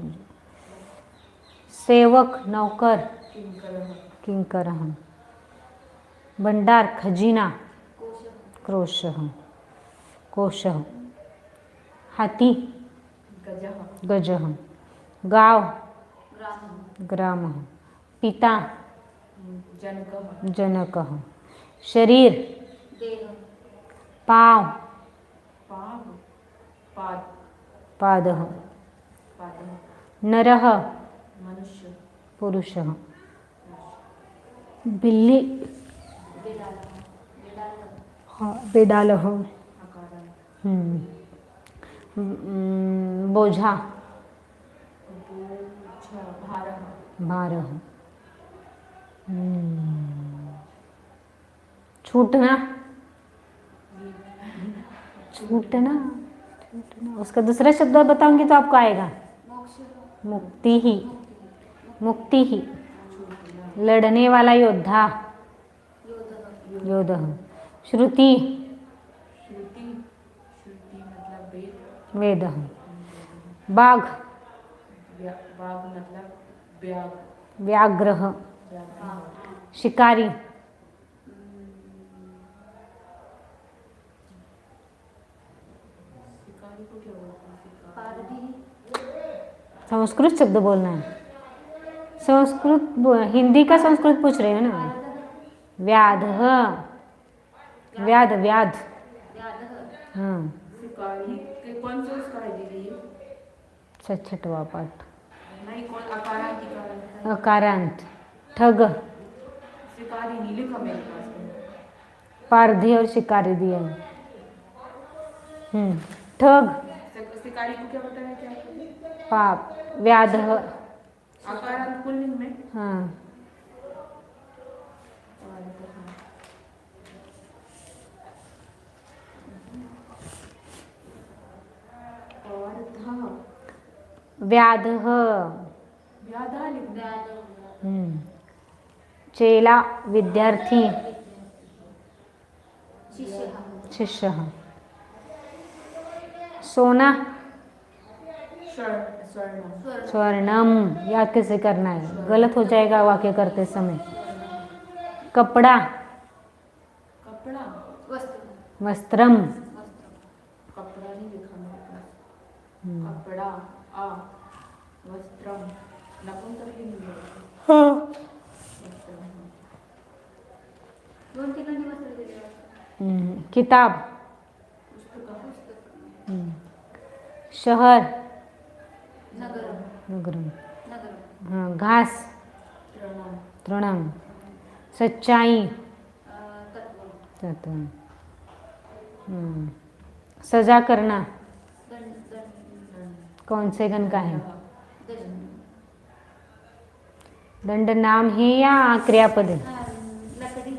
सेवक, नौकर, किंकर। भंडार, खजीना, क्रोश, कोश। हाथी, गज। गांव, ग्राम। पिता, जनकः जनकः। शरीर, देह पाव, पाव पाद पादः। पादः। नरः, मनुष्य पुरुषः। बिल्ली, हाँ, बेडालः। आकारः। बोझा, बोझ भारः। भारः। छूटना, छूटना, छूटना। उसका दूसरा शब्द बताऊंगी तो आपको आएगा। मोक्ष मुक्ति ही, मुक्ति ही। लड़ने वाला योद्धा, योद्धः योद्धः। श्रुति, श्रुति श्रुति मतलब वेद। वेदः। बाघ, बाघ मतलब व्याघ्र। व्याघ्रः। व्याघ्र। शिकारी, शिकारी को क्या बोलते हैं? शिकार। पारधी संस्कृत शब्द बोलना है। हिंदी का संस्कृत पूछ रहे हो ना। व्याध, व्याध, व्याध। व्याधः हाँ, शिकारी के कौन से उसका है दीदी? छठवा पाठ। नहीं, कौन अकारांत की कारण? अकारांत। ठग, शिकारी नहीं लिखा मेरे पास में। पारधी और शिकारी दिया है। ठग, शिकारी को क्या बताया क्या आपने? पाप, व्याध। अकारांत पुल्लिंग में। हाँ, और था व्याधः। व्याधा लिखना। व्याधः चेला, विद्यार्थी, शिष्यः शिष्यः। सोना, स्वर्ण। स्वर्णम। याद कैसे करना है, गलत हो जाएगा वाक्य करते समय। कपड़ा, कपड़ा। वस्त्र वस्त्रम। कपड़ा नहीं लिखा मेरे पास। कपड़ा आ वस्त्रम नपुंसकलिंग है। वस्त्रम। दोन ठिकाणी वस्त्र दिले वाटतं. किताब, पुस्तक। शहर, नगरम नगरम। नगरम हाँ, घास, तृणम। तृणम। सच्चाई, तत्व तत्व। सजा करना, दंड दंड कौन से गण का है? दंड दंड नाम है या क्रियापद है? लकड़ी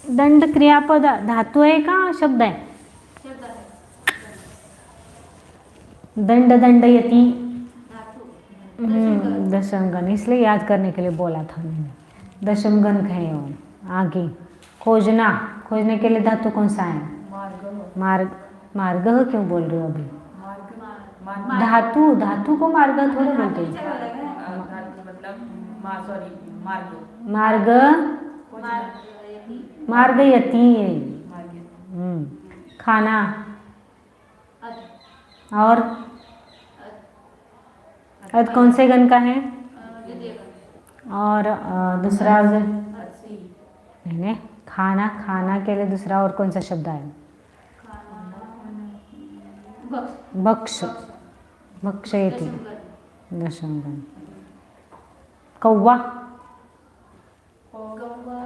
दंड क्रियापद धातु है का शब्द है? शब्द आहे दंड दंडयति। धातु दशमगण, इसलिए याद करने के लिए बोला था मैंने। दशमगण है वो। आगे खोजना, खोजने के लिए धातु कौन सा है? मार्ग। मार्ग, मार्ग क्यों बोल रहे हो अभी? मार्ग धातु, धातु को मार्ग थोड़े बोलते हैं। मतलब सॉरी मार्ग। मार्ग, मार्गयति मार्गयति। मार्ग। खाना अद और अद कौन से गण का है? द्वितीयगण और दूसरा अस्सी। नहीं, खाना, खाना के लिए दूसरा और कौन सा शब्द है? भक्ष भक्ष, भक्षयति। दशमगण दशमगण। कौवा, गौवा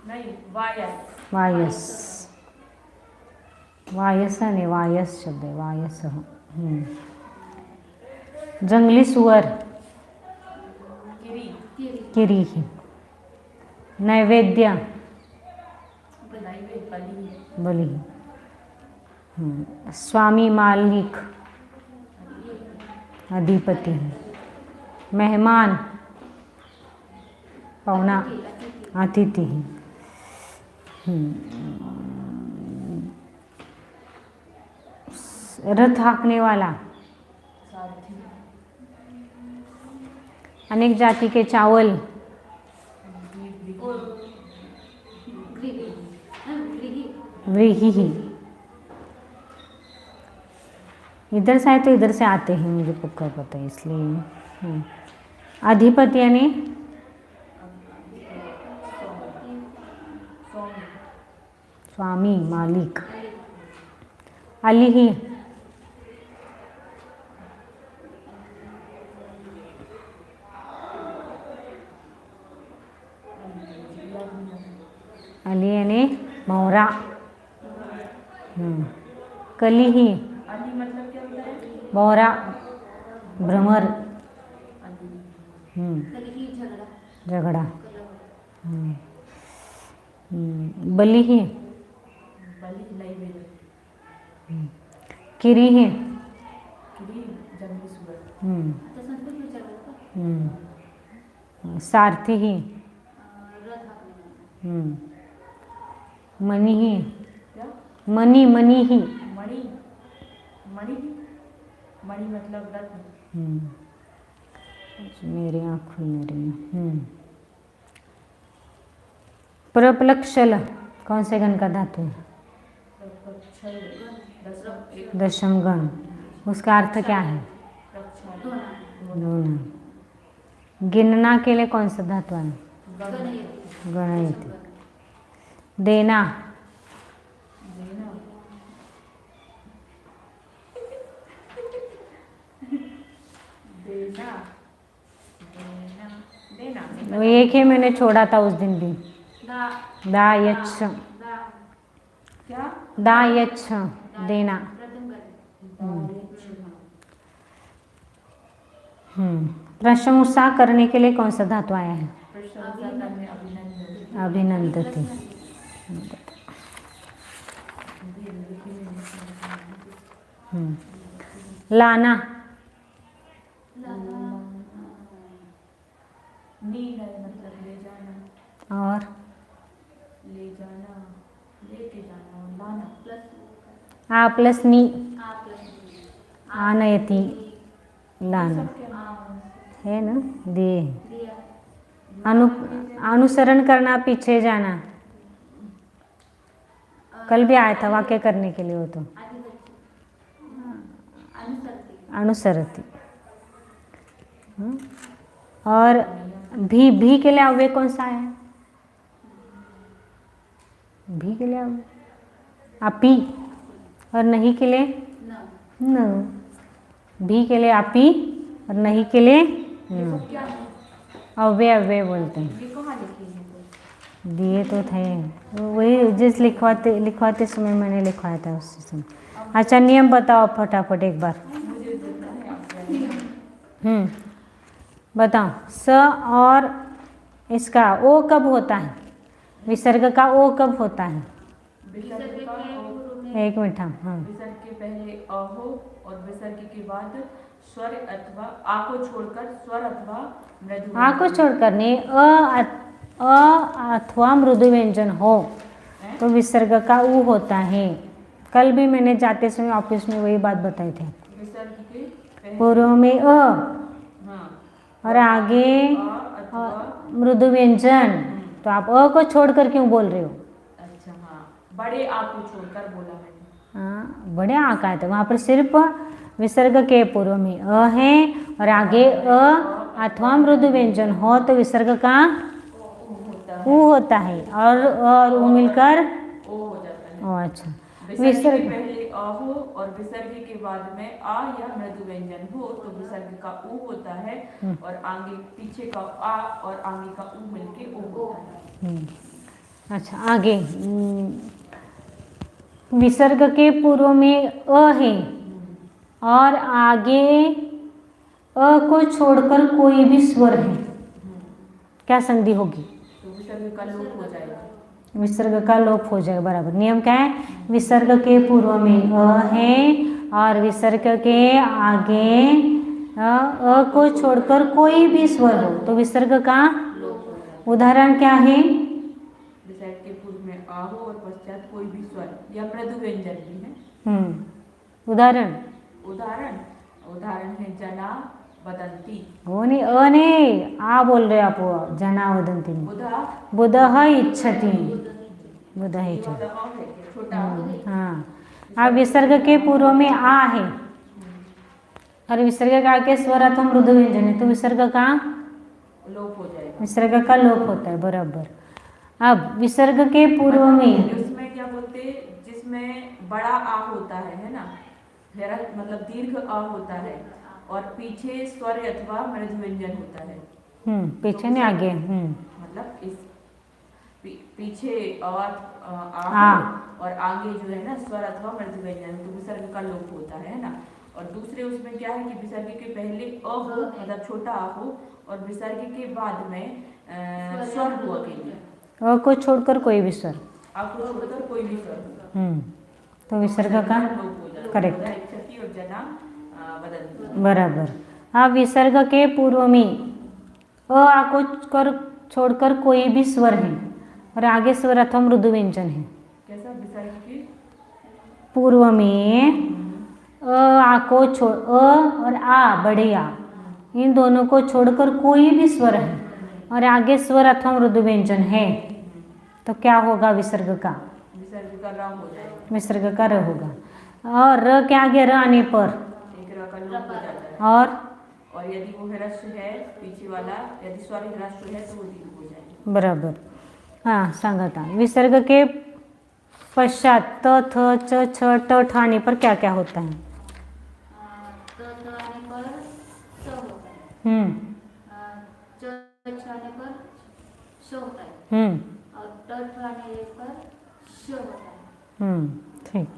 नहीं वायस। वायस। वायस नहीं, वायस शब्द है, वायस। जंगली सुअर, गिरी। किरी। नैवेद्य, बलि। बलि। स्वामी, मालिक, अधिपति। मेहमान, पौना, अतिथि। रथ हाँकने वाला, सारथी। अनेक जाति के चावल, व्रीहि। इधर से आए तो इधर से आते हैं, मुझे पक्का पता है इसलिए। अधिपति यानी स्वामी, मालिक। अलिही, अली यानी मोहरा। कलिही, अली मतलब क्या होता है? मोहरा, भ्रमर। कलही झगड़ा, झगड़ा। कलह, बलिही, बलि नैवेद्य, किरीही, किरी जंगली सुअर, आता संस्कृत में झगड़ा का सारथीही, रथ हाँकने, मनीही, क्या? मनीही। मणि, मणि, मणि मतलब रत्न। मेरी आँख खुल नहीं रही है। प्रपलक्षल कौन से गण का धातु है? दशम गण। उसका अर्थ क्या है? धोना। गिनना के लिए कौन सा धातु है? गणयति। देना, देना, देना, वो एक ही मैंने छोड़ा था उस दिन भी। दा, दायच्छ, दा, क्या? दायच्छ, देना। प्रथम गण, प्रशंसा करने के लिए कौन सा धातु आया है? प्रशंसा करने, अभिनंदन, अभिनंदती। लाना, नी है मतलब ले जाना, और ले जाना, लेके जाना, और लाना। प्लस आ प्लस नी, आ प्लस आनयति, लाना सब क्या? है ना? दिए। दिया, अनुसरण करना, पीछे जाना। कल भी आया था वाक्य करने के लिए वो तो। अधिपति, अनुसरती, अनुसरती। और भी के लिए अव्यय कौन सा है? भी के लिए अव्यय अपी, और नहीं के लिए न, न। भी के लिए अपी और नहीं के लिए न। क्या है? अव्यय अव्यय बोलते हैं। ये कहाँ लिखी है? दिए तो थे, वही जिस लिखवाते समय मैंने लिखवाया था उस समय। अच्छा, नियम बताओ फटाफट एक बार। बताओ। स और इसका ओ कब होता है? विसर्ग का ओ कब होता है? विसर्ग का पूर्व में एक मिनट। हाँ, विसर्ग के पहले अ हो और विसर्ग के बाद स्वर अथवा आ को छोड़कर स्वर अथवा मृदु आ को छोड़कर नहीं, अ अथवा मृदु व्यंजन हो तो विसर्ग का ऊ होता है। कल भी मैंने जाते समय ऑफिस में वही बात बताई थी। विसर्ग के पहले पूर्व में हाँ और आगे अथवा मृदु व्यंजन। तो आप अ को छोड़कर क्यों बोल रहे हो? अच्छा हाँ, बड़े आ को छोड़कर बोला मैंने। हाँ, बड़े आ का है तो वहाँ पर सिर्फ विसर्ग के पूर्व में अ है और आगे अ अथवा मृदु व्यंजन हो तो विसर्ग का ऊ होता है, और ऊ मिलकर ओ हो जाता है। ओ। अच्छा, विसर्ग के पहले अ हो और विसर्ग के बाद में आ या मृदु व्यंजन हो तो विसर्ग का ऊ होता है, और आगे पीछे का आ और आगे का ऊ मिलके ओ होता है। अच्छा, आगे विसर्ग के पूर्व में अ है और आगे अ को छोड़कर कोई भी स्वर है, क्या संधि होगी? तो विसर्ग का लोप हो जाएगा। विसर्ग का लोप हो जाएगा। बराबर। नियम क्या है? विसर्ग के पूर्व में अ है और विसर्ग के आगे अ को छोड़कर कोई भी स्वर हो तो विसर्ग का उदाहरण क्या है? विसर्ग के पूर्व में आ हो और पश्चात कोई भी स्वर या मृदु व्यंजन भी है। उदाहरण उदाहरण है जना वदंती। वो नहीं, अ नहीं, आ बोल रहे आप। वो जना वदंती में बुधा बुधः इच्छति, बुधः ये इच्छति। वाला आ है छोटा हाँ, अब विसर्ग के पूर्व में आ है और विसर्ग का आगे स्वर अथवा मृदु व्यंजन है तो विसर्ग का लोप हो जाएगा। विसर्ग का लोप होता है, बराबर। अब विसर्ग के पूर्व में उसमें क्या बोलते हैं, जिसमें बड़ा आ होता है ना, मतलब दीर्घ आ होता है और पीछे स्वर अथवा मृदु व्यंजन होता है। पीछे नहीं आगे। मतलब इस पीछे और आ और आगे जो है ना स्वर अथवा मृदु व्यंजन, तो विसर्ग का लोप होता है ना। और दूसरे उसमें क्या है कि विसर्ग के पहले अ हो, मतलब छोटा आ हो, और विसर्ग के बाद में स्वर हो अकेले, अ को छोड़कर कोई भी स्वर, आ को छोड़कर कोई भी स्वर होगा, तो विसर्ग का करेक्ट, और जना बदल, बराबर। अब विसर्ग के पूर्व में अ आ को छोड़कर कोई भी स्वर है और आगे स्वर अथवा मृदु व्यंजन है। कैसा विसर्ग के पूर्व में अ आ को छोड़, अ और आ बड़े आ, इन दोनों को छोड़कर कोई भी स्वर है और आगे स्वर अथवा मृदु व्यंजन है, तो क्या होगा विसर्ग का? विसर्ग का र हो जाएगा। विसर्ग का र होगा। और र के आगे र आने पर एक र का लोप हो जाता है। और यदि वो ह्रस्व है पीछे वाला, यदि स्वर ह्रस्व है तो वो दीर्घ हो जाएगा। बराबर। हाँ, सांगता विसर्ग के पश्चात त थ च छ ट ठ आने पर क्या क्या होता है? तो आने पर स होता है, च आने पर श होता है, और ट आने पर श होता है। ठीक।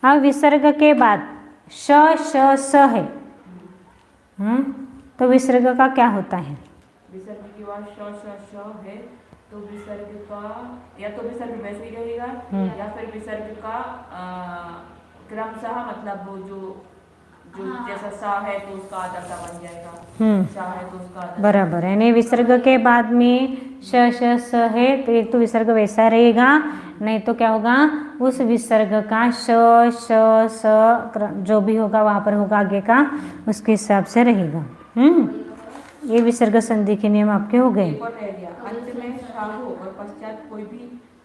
अब विसर्ग के बाद श श स है, तो विसर्ग का क्या होता है? विसर्ग के बाद श श श है, तो विसर्ग का या तो विसर्ग वैसे ही रहेगा या फिर विसर्ग का क्रमशः, मतलब वो जो जैसा सा है तो उसका आधा सा बन जाएगा, सा है तो उसका आधा, बराबर। यानी विसर्ग के बाद में श श स है तो एक तो विसर्ग वैसा रहेगा, नहीं तो क्या होगा उस विसर्ग का श श स जो भी होगा वहाँ पर होगा आगे का, उसके हिसाब से रहेगा। ये विसर्ग संधि के नियम आपके हो गए। एक और रह गया, अंत में सा हो और पश्चात कोई भी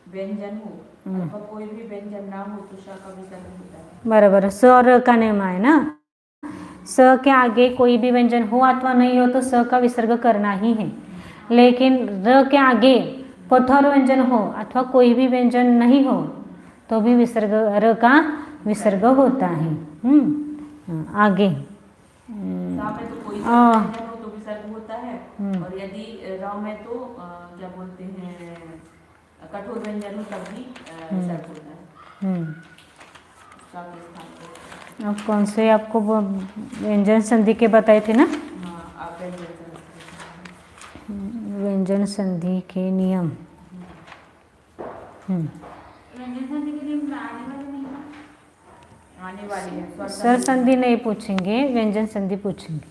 व्यंजन हो अथवा कोई भी व्यंजन ना हो तो श का विसर्ग होता है। बराबर। स और र का नियम है ना, स के आगे कोई भी व्यंजन हो अथवा नहीं हो तो स का विसर्ग करना ही है, लेकिन र के आगे कठोर व्यंजन हो अथवा कोई भी व्यंजन नहीं हो तो भी विसर्ग र का विसर्ग होता है। आगे सा में तो कोई व्यंजन हो तो विसर्ग होता है, और यदि र में तो क्या बोलते हैं कठोर व्यंजन हो तब भी विसर्ग होता है। सा के स्थान पे। अब कौन से आपको वो व्यंजन संधि के बताए थे ना? हाँ, आप व्यंजन संधि के नियम। व्यंजन संधि के नियम आने वाले नहीं है, आने वाली है। स्वर संधि नहीं पूछेंगे, व्यंजन संधि पूछेंगे।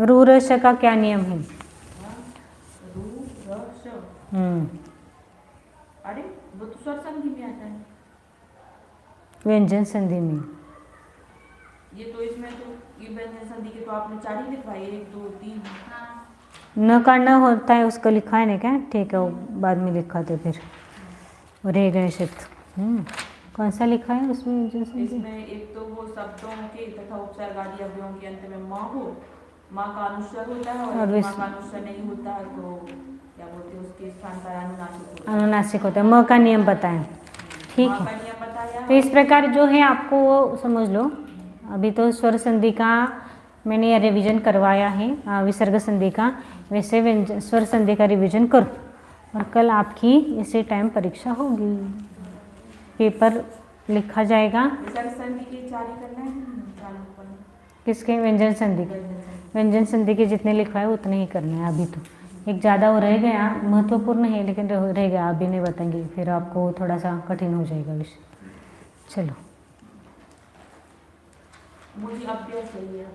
रू र श का क्या नियम है? रू र श, अरे वो तो स्वर संधि में आता है। व्यंजन संधि में ये तो इसमें तो ये व्यंजन संधि के तो आपने 4 ही लिखवाई, 1 2 3। न का न होता है उसको लिखा है नहीं क्या? ठीक है, वो बाद में लिखा थे फिर रह गए शब्द। कौन सा लिखा है उसमें व्यंजन संधि? इसमें एक तो वो शब्दों के तथा उपसर्ग आदि अवयवों के अंत में माँ हो, माँ का अनुस्वर होता है, और माँ का अनुस्वर नहीं होता है तो क्या बोलते हैं उसके स्थान पर अनुनासिक होता है। अनुनासिक होता है। म का नियम बताएं। ठीक है, नियम बताया। तो इस प्रकार जो है आपको वो समझ लो। अभी तो स्वर संधि का मैंने रिवीजन करवाया है, विसर्ग संधि का, वैसे व्यंजन स्वर संधि का रिवीजन करो और कल आपकी इसी टाइम परीक्षा होगी, पेपर लिखा जाएगा। विसर्ग संधि के 4 ही करना है, किसके? व्यंजन संधि। व्यंजन संधि के जितने लिखवाए उतने ही करना है। अभी तो एक ज़्यादा वो रह गया, महत्वपूर्ण है लेकिन रह गया, अभी नहीं बताएंगे, फिर आपको थोड़ा सा कठिन हो जाएगा विषय। चलो, मुझे अभ्यास चाहिए।